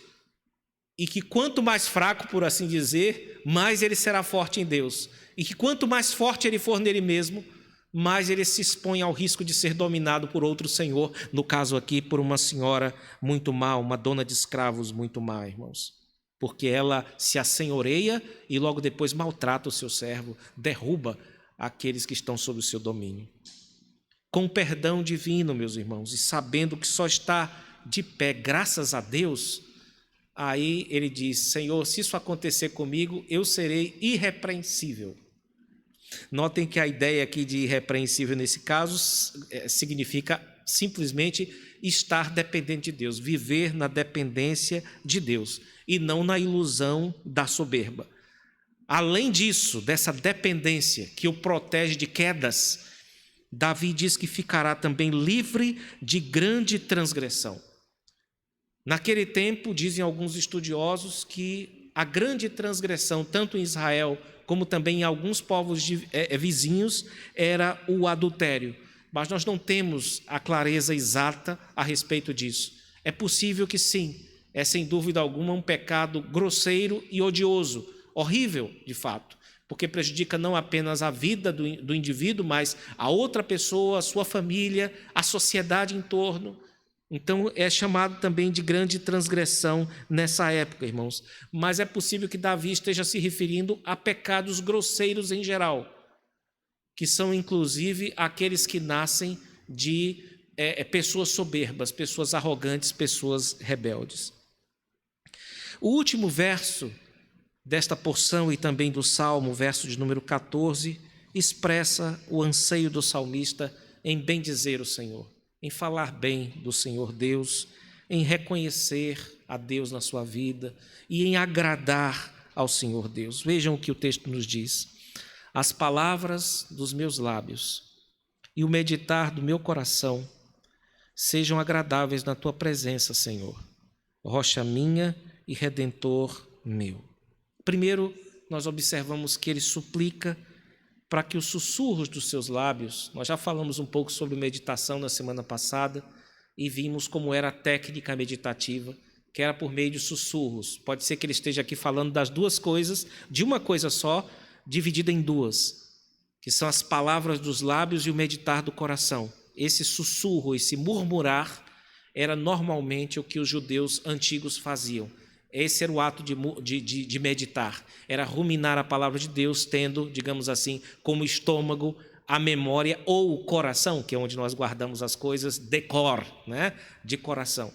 e que quanto mais fraco, por assim dizer, mais ele será forte em Deus. E que quanto mais forte ele for nele mesmo, mais ele se expõe ao risco de ser dominado por outro senhor, no caso aqui, por uma senhora muito má, uma dona de escravos muito má, irmãos. Porque ela se assenhoreia e logo depois maltrata o seu servo, derruba aqueles que estão sob o seu domínio. Com perdão divino, meus irmãos, e sabendo que só está de pé graças a Deus, aí ele diz: Senhor, se isso acontecer comigo, eu serei irrepreensível. Notem que a ideia aqui de irrepreensível nesse caso significa simplesmente estar dependente de Deus, viver na dependência de Deus e não na ilusão da soberba. Além disso, dessa dependência que o protege de quedas, Davi diz que ficará também livre de grande transgressão. Naquele tempo, dizem alguns estudiosos que a grande transgressão, tanto em Israel como também em alguns povos vizinhos, era o adultério. Mas nós não temos a clareza exata a respeito disso. É possível que sim, é sem dúvida alguma um pecado grosseiro e odioso, horrível de fato, porque prejudica não apenas a vida do indivíduo, mas a outra pessoa, a sua família, a sociedade em torno. Então é chamado também de grande transgressão nessa época, irmãos. Mas é possível que Davi esteja se referindo a pecados grosseiros em geral, que são inclusive aqueles que nascem de pessoas soberbas, pessoas arrogantes, pessoas rebeldes. O último verso desta porção e também do Salmo, verso de número 14, expressa o anseio do salmista em bendizer o Senhor, em falar bem do Senhor Deus, em reconhecer a Deus na sua vida e em agradar ao Senhor Deus. Vejam o que o texto nos diz: as palavras dos meus lábios e o meditar do meu coração sejam agradáveis na tua presença, Senhor, rocha minha e redentor meu. Primeiro, nós observamos que ele suplica para que os sussurros dos seus lábios, nós já falamos um pouco sobre meditação na semana passada e vimos como era a técnica meditativa, que era por meio de sussurros. Pode ser que ele esteja aqui falando das duas coisas, de uma coisa só, dividida em duas, que são as palavras dos lábios e o meditar do coração. Esse sussurro, esse murmurar, era normalmente o que os judeus antigos faziam. Esse era o ato de meditar, era ruminar a palavra de Deus, tendo, digamos assim, como estômago a memória ou o coração, que é onde nós guardamos as coisas, decor, né? De coração.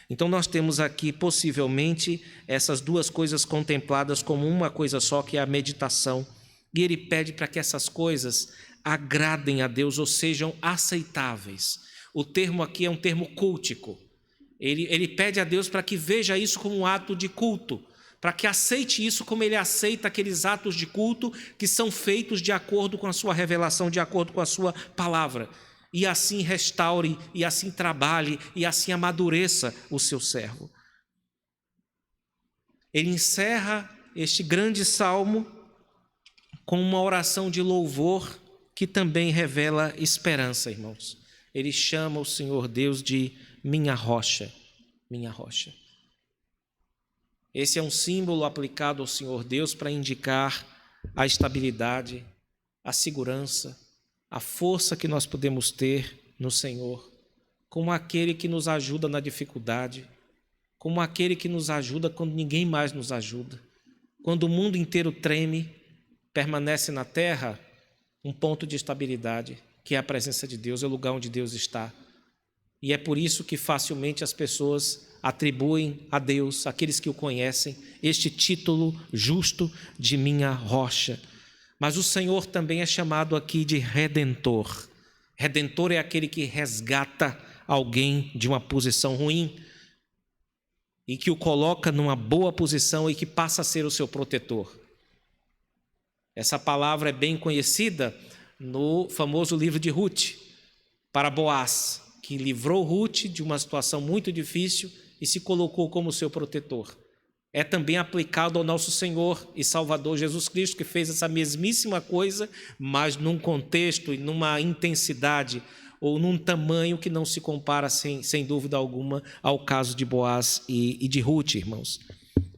Então nós temos aqui possivelmente essas duas coisas contempladas como uma coisa só, que é a meditação. E ele pede para que essas coisas agradem a Deus ou sejam aceitáveis. O termo aqui é um termo cultico. Ele pede a Deus para que veja isso como um ato de culto, para que aceite isso como ele aceita aqueles atos de culto que são feitos de acordo com a sua revelação, de acordo com a sua palavra. E assim restaure, e assim trabalhe, e assim amadureça o seu servo. Ele encerra este grande salmo com uma oração de louvor que também revela esperança, irmãos. Ele chama o Senhor Deus de minha rocha, minha rocha. Esse é um símbolo aplicado ao Senhor Deus para indicar a estabilidade, a segurança, a força que nós podemos ter no Senhor, como aquele que nos ajuda na dificuldade, como aquele que nos ajuda quando ninguém mais nos ajuda. Quando o mundo inteiro treme, permanece na terra um ponto de estabilidade, que é a presença de Deus, é o lugar onde Deus está. E é por isso que facilmente as pessoas atribuem a Deus, aqueles que o conhecem, este título justo de minha rocha. Mas o Senhor também é chamado aqui de Redentor. Redentor é aquele que resgata alguém de uma posição ruim e que o coloca numa boa posição e que passa a ser o seu protetor. Essa palavra é bem conhecida no famoso livro de Ruth, para Boaz, que livrou Ruth de uma situação muito difícil e se colocou como seu protetor. É também aplicado ao nosso Senhor e Salvador Jesus Cristo, que fez essa mesmíssima coisa, mas num contexto e numa intensidade ou num tamanho que não se compara, sem dúvida alguma, ao caso de Boaz e de Ruth, irmãos.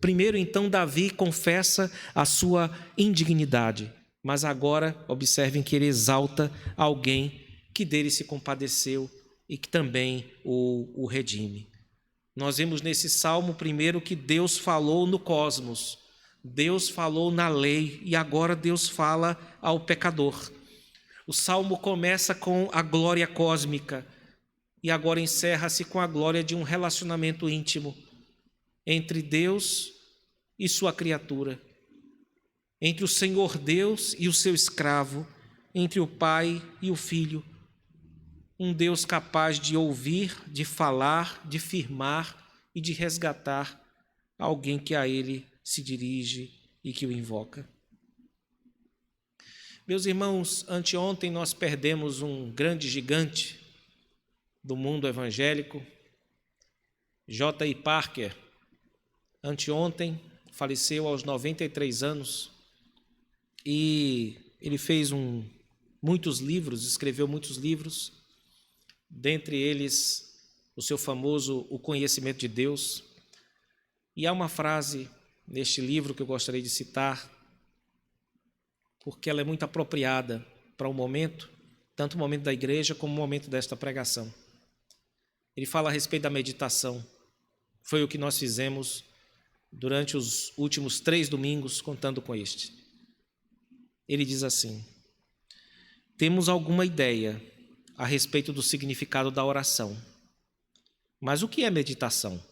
Primeiro, então, Davi confessa a sua indignidade, mas agora, observem que ele exalta alguém que dele se compadeceu e que também o redime. Nós vemos nesse salmo, primeiro, que Deus falou no cosmos, Deus falou na lei e agora Deus fala ao pecador. O salmo começa com a glória cósmica e agora encerra-se com a glória de um relacionamento íntimo entre Deus e sua criatura, entre o Senhor Deus e o seu escravo, entre o Pai e o Filho. Um Deus capaz de ouvir, de falar, de firmar e de resgatar alguém que a Ele se dirige e que o invoca. Meus irmãos, anteontem nós perdemos um grande gigante do mundo evangélico, J.I. Parker. Anteontem faleceu aos 93 anos e ele fez muitos livros, escreveu muitos livros, dentre eles o seu famoso O Conhecimento de Deus. E há uma frase neste livro que eu gostaria de citar, porque ela é muito apropriada para o momento, tanto o momento da igreja como o momento desta pregação. Ele fala a respeito da meditação. Foi o que nós fizemos durante os últimos 3 domingos, contando com este. Ele diz assim: temos alguma ideia a respeito do significado da oração. Mas o que é meditação?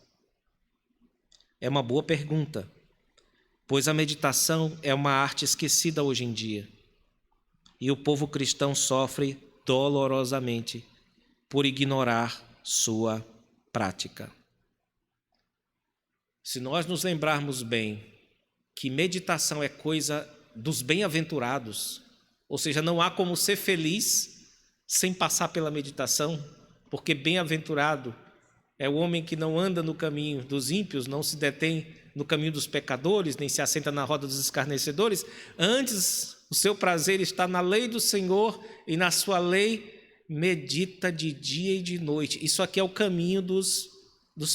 É uma boa pergunta, pois a meditação é uma arte esquecida hoje em dia, e o povo cristão sofre dolorosamente por ignorar sua prática. Se nós nos lembrarmos bem que meditação é coisa dos bem-aventurados, ou seja, não há como ser feliz sem passar pela meditação, porque bem-aventurado é o homem que não anda no caminho dos ímpios, não se detém no caminho dos pecadores, nem se assenta na roda dos escarnecedores. Antes, o seu prazer está na lei do Senhor e na sua lei medita de dia e de noite. Isso aqui é o caminho dos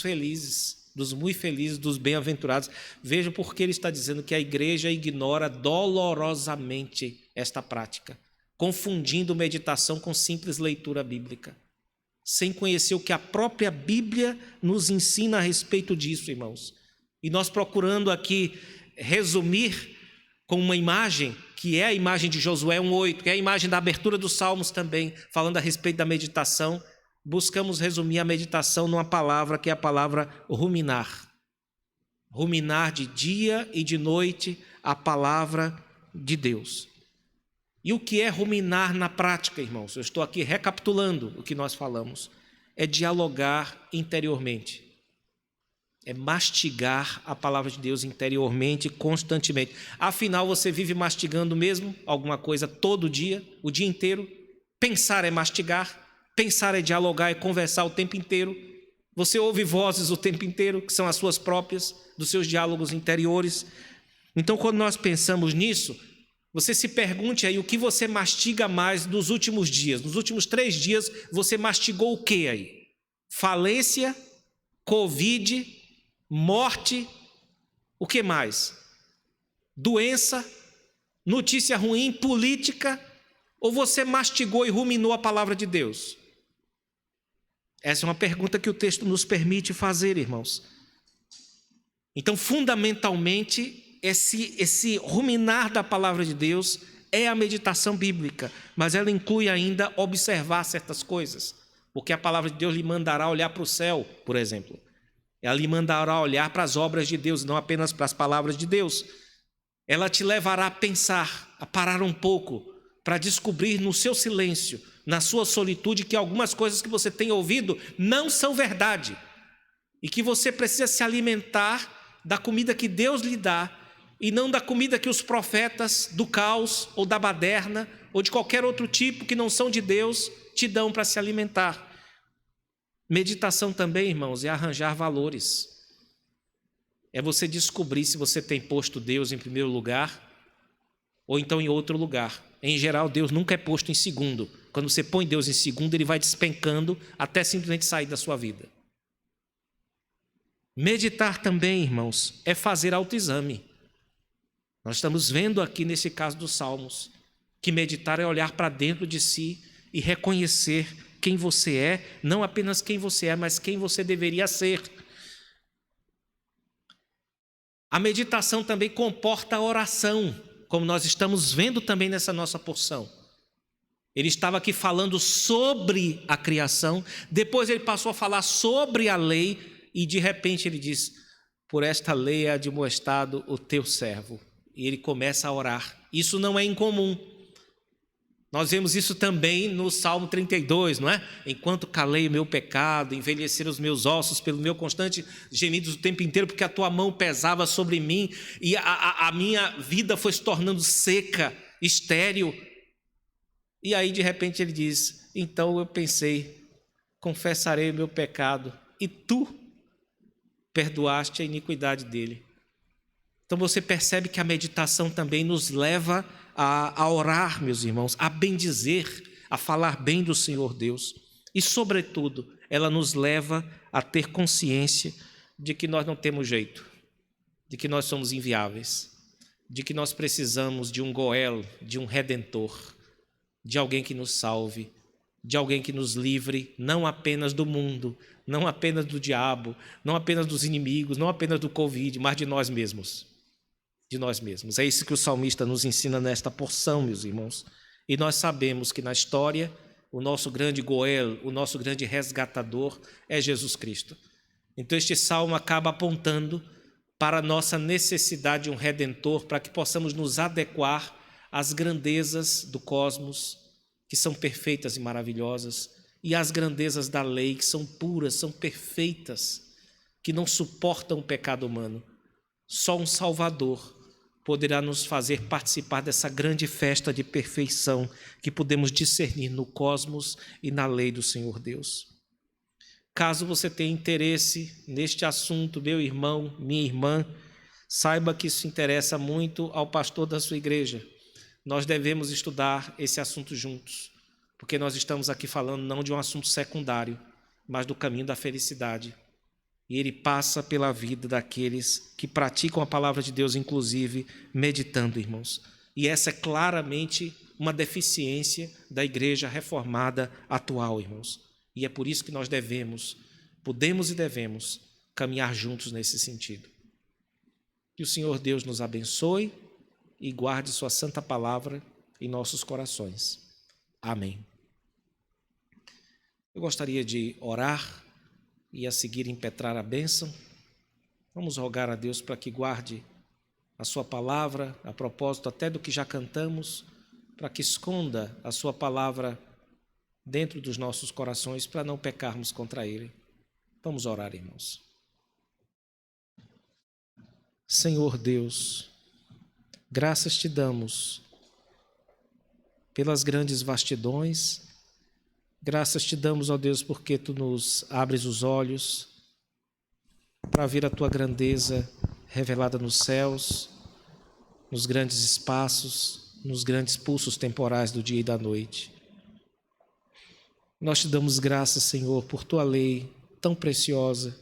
felizes, dos muito felizes, dos bem-aventurados. Veja porque ele está dizendo que a igreja ignora dolorosamente esta prática, confundindo meditação com simples leitura bíblica, sem conhecer o que a própria Bíblia nos ensina a respeito disso, irmãos. E nós procurando aqui resumir com uma imagem, que é a imagem de Josué 1:8, que é a imagem da abertura dos Salmos também, falando a respeito da meditação, buscamos resumir a meditação numa palavra que é a palavra ruminar. Ruminar de dia e de noite a palavra de Deus. E o que é ruminar na prática, irmãos? Eu estou aqui recapitulando o que nós falamos. É dialogar interiormente. É mastigar a palavra de Deus interiormente, constantemente. Afinal, você vive mastigando mesmo alguma coisa todo dia, o dia inteiro. Pensar é mastigar, pensar é dialogar, é conversar o tempo inteiro. Você ouve vozes o tempo inteiro, que são as suas próprias, dos seus diálogos interiores. Então, quando nós pensamos nisso, você se pergunte aí o que você mastiga mais nos últimos dias. Nos últimos 3 dias, você mastigou o que aí? Falência, Covid, morte, o que mais? Doença, notícia ruim, política, ou você mastigou e ruminou a palavra de Deus? Essa é uma pergunta que o texto nos permite fazer, irmãos. Então, fundamentalmente, esse ruminar da palavra de Deus é a meditação bíblica, mas ela inclui ainda observar certas coisas, porque a palavra de Deus lhe mandará olhar para o céu, por exemplo. Ela lhe mandará olhar para as obras de Deus, não apenas para as palavras de Deus. Ela te levará a pensar, a parar um pouco, para descobrir no seu silêncio, na sua solitude, que algumas coisas que você tem ouvido não são verdade e que você precisa se alimentar da comida que Deus lhe dá e não da comida que os profetas do caos ou da baderna ou de qualquer outro tipo que não são de Deus te dão para se alimentar. Meditação também, irmãos, é arranjar valores. É você descobrir se você tem posto Deus em primeiro lugar ou então em outro lugar. Em geral, Deus nunca é posto em segundo. Quando você põe Deus em segundo, ele vai despencando até simplesmente sair da sua vida. Meditar também, irmãos, é fazer autoexame. Nós estamos vendo aqui nesse caso dos Salmos que meditar é olhar para dentro de si e reconhecer quem você é, não apenas quem você é, mas quem você deveria ser. A meditação também comporta a oração, como nós estamos vendo também nessa nossa porção. Ele estava aqui falando sobre a criação, depois ele passou a falar sobre a lei e de repente ele diz: por esta lei é admoestado o teu servo. E ele começa a orar. Isso não é incomum. Nós vemos isso também no Salmo 32, não é? Enquanto calei o meu pecado, envelheceram os meus ossos pelo meu constante gemidos o tempo inteiro, porque a tua mão pesava sobre mim e a minha vida foi se tornando seca, estéril. E aí, de repente, ele diz: então eu pensei, confessarei o meu pecado e tu perdoaste a iniquidade dele. Então você percebe que a meditação também nos leva a orar, meus irmãos, a bendizer, a falar bem do Senhor Deus. E, sobretudo, ela nos leva a ter consciência de que nós não temos jeito, de que nós somos inviáveis, de que nós precisamos de um Goel, de um Redentor, de alguém que nos salve, de alguém que nos livre não apenas do mundo, não apenas do diabo, não apenas dos inimigos, não apenas do Covid, mas de nós mesmos. De nós mesmos. É isso que o salmista nos ensina nesta porção, meus irmãos. E nós sabemos que na história, o nosso grande Goel, o nosso grande resgatador é Jesus Cristo. Então este salmo acaba apontando para a nossa necessidade de um Redentor, para que possamos nos adequar às grandezas do cosmos, que são perfeitas e maravilhosas, e às grandezas da lei, que são puras, são perfeitas, que não suportam o pecado humano. Só um Salvador poderá nos fazer participar dessa grande festa de perfeição que podemos discernir no cosmos e na lei do Senhor Deus. Caso você tenha interesse neste assunto, meu irmão, minha irmã, saiba que isso interessa muito ao pastor da sua igreja. Nós devemos estudar esse assunto juntos, porque nós estamos aqui falando não de um assunto secundário, mas do caminho da felicidade. E ele passa pela vida daqueles que praticam a palavra de Deus, inclusive meditando, irmãos. E essa é claramente uma deficiência da igreja reformada atual, irmãos. E é por isso que nós podemos e devemos caminhar juntos nesse sentido. Que o Senhor Deus nos abençoe e guarde sua santa palavra em nossos corações. Amém. Eu gostaria de orar e a seguir impetrar a bênção. Vamos rogar a Deus para que guarde a sua palavra, a propósito até do que já cantamos, para que esconda a sua palavra dentro dos nossos corações, para não pecarmos contra Ele. Vamos orar, irmãos. Senhor Deus, graças te damos pelas grandes vastidões. Graças te damos, ó Deus, porque Tu nos abres os olhos para ver a Tua grandeza revelada nos céus, nos grandes espaços, nos grandes pulsos temporais do dia e da noite. Nós te damos graças, Senhor, por Tua lei tão preciosa,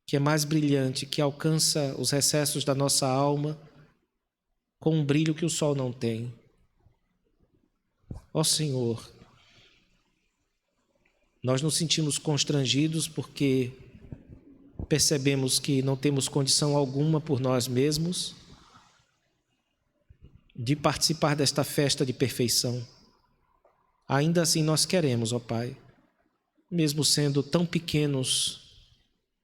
que é mais brilhante, que alcança os recessos da nossa alma com um brilho que o sol não tem. Ó Senhor, nós nos sentimos constrangidos porque percebemos que não temos condição alguma por nós mesmos de participar desta festa de perfeição. Ainda assim nós queremos, ó Pai, mesmo sendo tão pequenos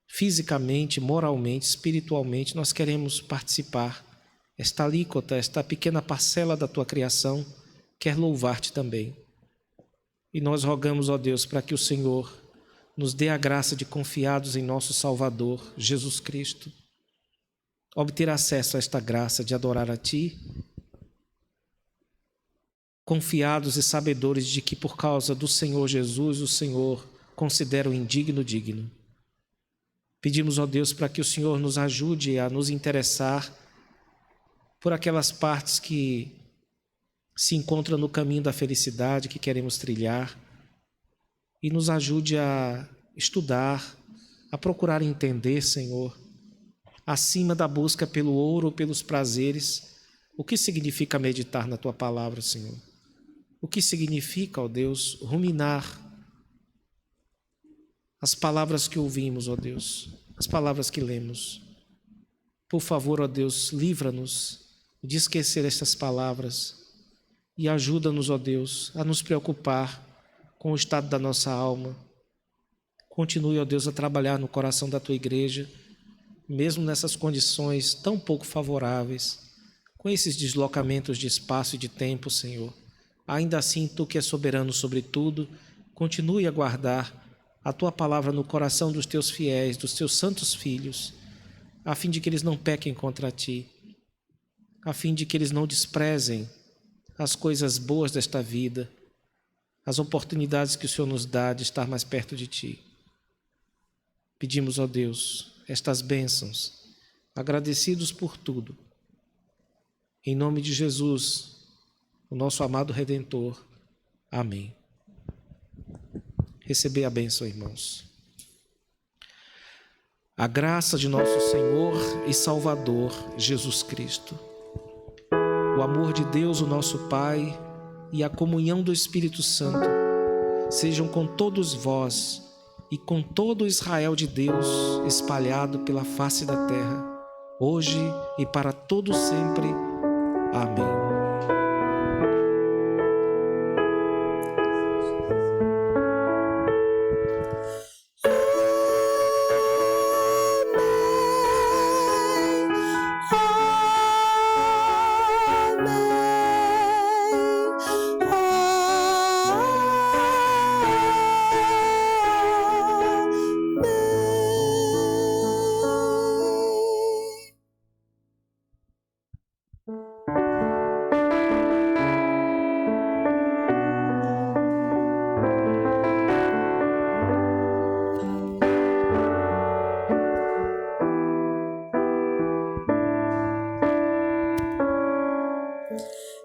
fisicamente, moralmente, espiritualmente, nós queremos participar. Esta alíquota, esta pequena parcela da Tua criação quer louvar-te também. E nós rogamos, ó Deus, para que o Senhor nos dê a graça de, confiados em nosso Salvador, Jesus Cristo, obter acesso a esta graça de adorar a Ti, confiados e sabedores de que por causa do Senhor Jesus, o Senhor considera o indigno digno. Pedimos, ó Deus, para que o Senhor nos ajude a nos interessar por aquelas partes que se encontra no caminho da felicidade que queremos trilhar e nos ajude a estudar, a procurar entender, Senhor, acima da busca pelo ouro ou pelos prazeres, o que significa meditar na Tua palavra, Senhor? O que significa, ó Deus, ruminar as palavras que ouvimos, ó Deus, as palavras que lemos. Por favor, ó Deus, livra-nos de esquecer estas palavras e ajuda-nos, ó Deus, a nos preocupar com o estado da nossa alma. Continue, ó Deus, a trabalhar no coração da Tua igreja, mesmo nessas condições tão pouco favoráveis, com esses deslocamentos de espaço e de tempo, Senhor. Ainda assim, Tu que és soberano sobre tudo, continue a guardar a Tua palavra no coração dos Teus fiéis, dos Teus santos filhos, a fim de que eles não pequem contra Ti, a fim de que eles não desprezem as coisas boas desta vida, as oportunidades que o Senhor nos dá de estar mais perto de Ti. Pedimos, ó Deus, estas bênçãos, agradecidos por tudo. Em nome de Jesus, o nosso amado Redentor. Amém. Receber a bênção, irmãos. A graça de nosso Senhor e Salvador, Jesus Cristo, o amor de Deus, o nosso Pai, e a comunhão do Espírito Santo sejam com todos vós e com todo o Israel de Deus espalhado pela face da terra, hoje e para todo sempre. Amém.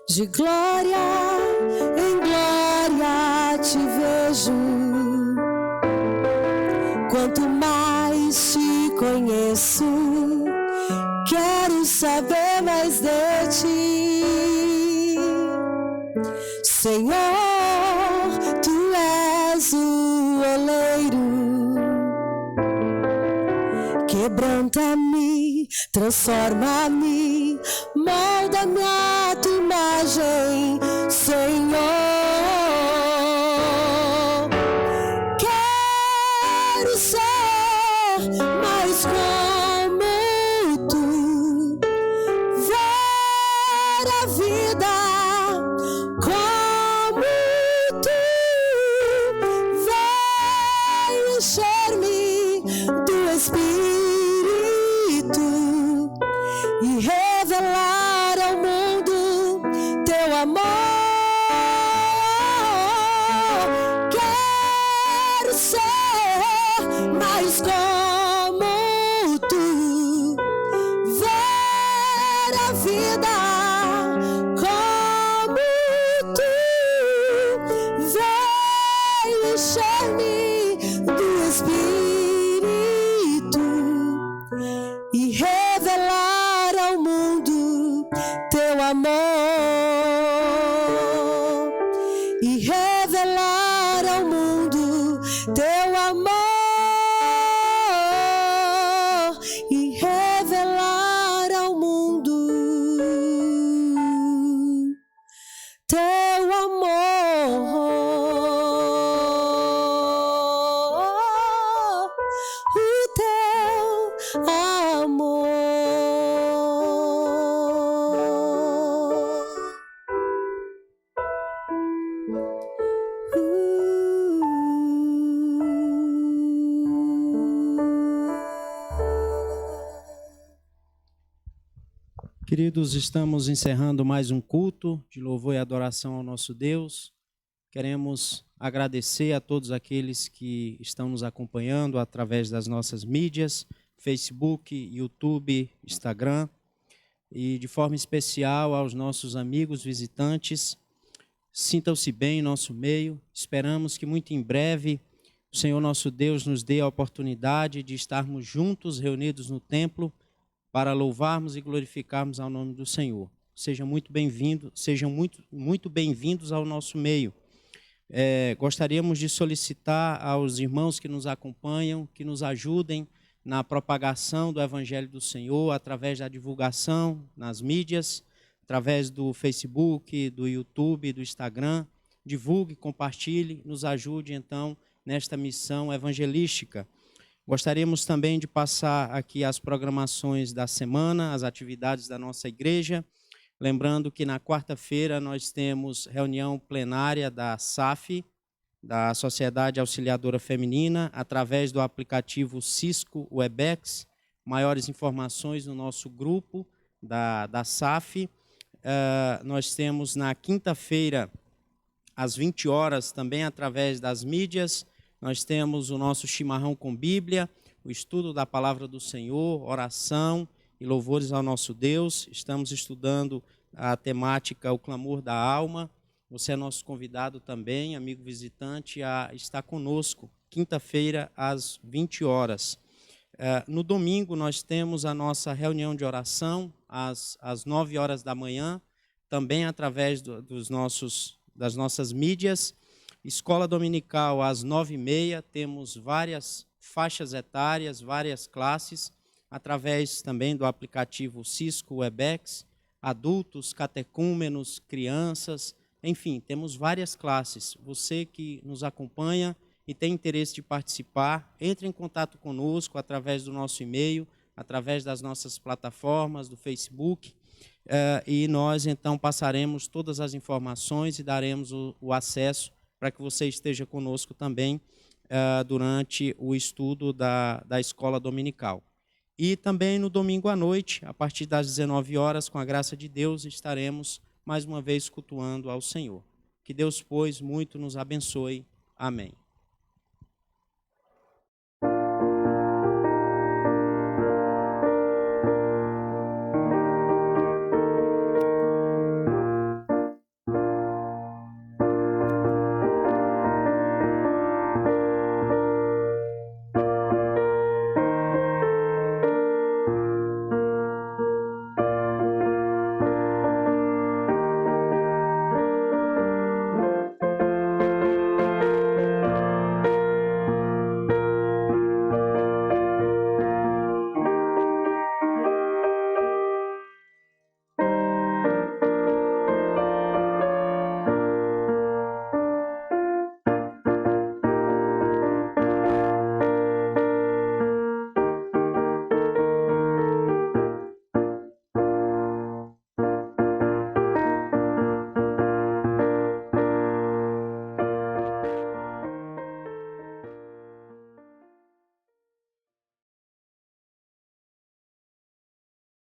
De glória em glória te vejo, quanto mais te conheço, quero saber mais de ti. Senhor, tu és o oleiro, quebranta-me, transforma-me, molda-me a tua imagem, Senhor. Quero ser mais como tu, ver a vida como tu, vem encher-me do Espírito e revelar ao mundo teu amor. Quero ser mais como tu, ver a vida como tu, vem encher-me do Espírito e revelar ao mundo teu amor, e revelar ao mundo teu amor, e revelar ao mundo teu amor, o teu amor. Queridos, estamos encerrando mais um culto de louvor e adoração ao nosso Deus. Queremos agradecer a todos aqueles que estão nos acompanhando através das nossas mídias, Facebook, YouTube, Instagram, e de forma especial aos nossos amigos visitantes Sintam-se bem em nosso meio. Esperamos que muito em breve o Senhor nosso Deus nos dê a oportunidade de estarmos juntos, reunidos no templo, para louvarmos e glorificarmos ao nome do Senhor. Sejam muito bem-vindos ao nosso meio. Gostaríamos de solicitar aos irmãos que nos acompanham, que nos ajudem na propagação do Evangelho do Senhor, através da divulgação nas mídias, através do Facebook, do YouTube, do Instagram. Divulgue, compartilhe, nos ajude, então, nesta missão evangelística. Gostaríamos também de passar aqui as programações da semana, as atividades da nossa igreja. Lembrando que na quarta-feira nós temos reunião plenária da SAF, da Sociedade Auxiliadora Feminina, através do aplicativo Cisco Webex. Maiores informações no nosso grupo da SAF. Nós temos na quinta-feira, às 20 horas, também através das mídias, nós temos o nosso chimarrão com Bíblia, o estudo da Palavra do Senhor, oração e louvores ao nosso Deus. Estamos estudando a temática O Clamor da Alma. Você é nosso convidado também, amigo visitante, a estar conosco, quinta-feira, às 20 horas. No domingo, nós temos a nossa reunião de oração, às 9 horas da manhã, também através das nossas mídias. Escola dominical, às 9h30, temos várias faixas etárias, várias classes, através também do aplicativo Cisco Webex, adultos, catecúmenos, crianças, enfim, temos várias classes. Você que nos acompanha e tem interesse de participar, entre em contato conosco através do nosso e-mail, através das nossas plataformas, do Facebook, e nós então passaremos todas as informações e daremos o acesso para que você esteja conosco também durante o estudo da escola dominical. E também no domingo à noite, a partir das 19 horas, com a graça de Deus, estaremos mais uma vez cultuando ao Senhor. Que Deus, pois, muito nos abençoe. Amém.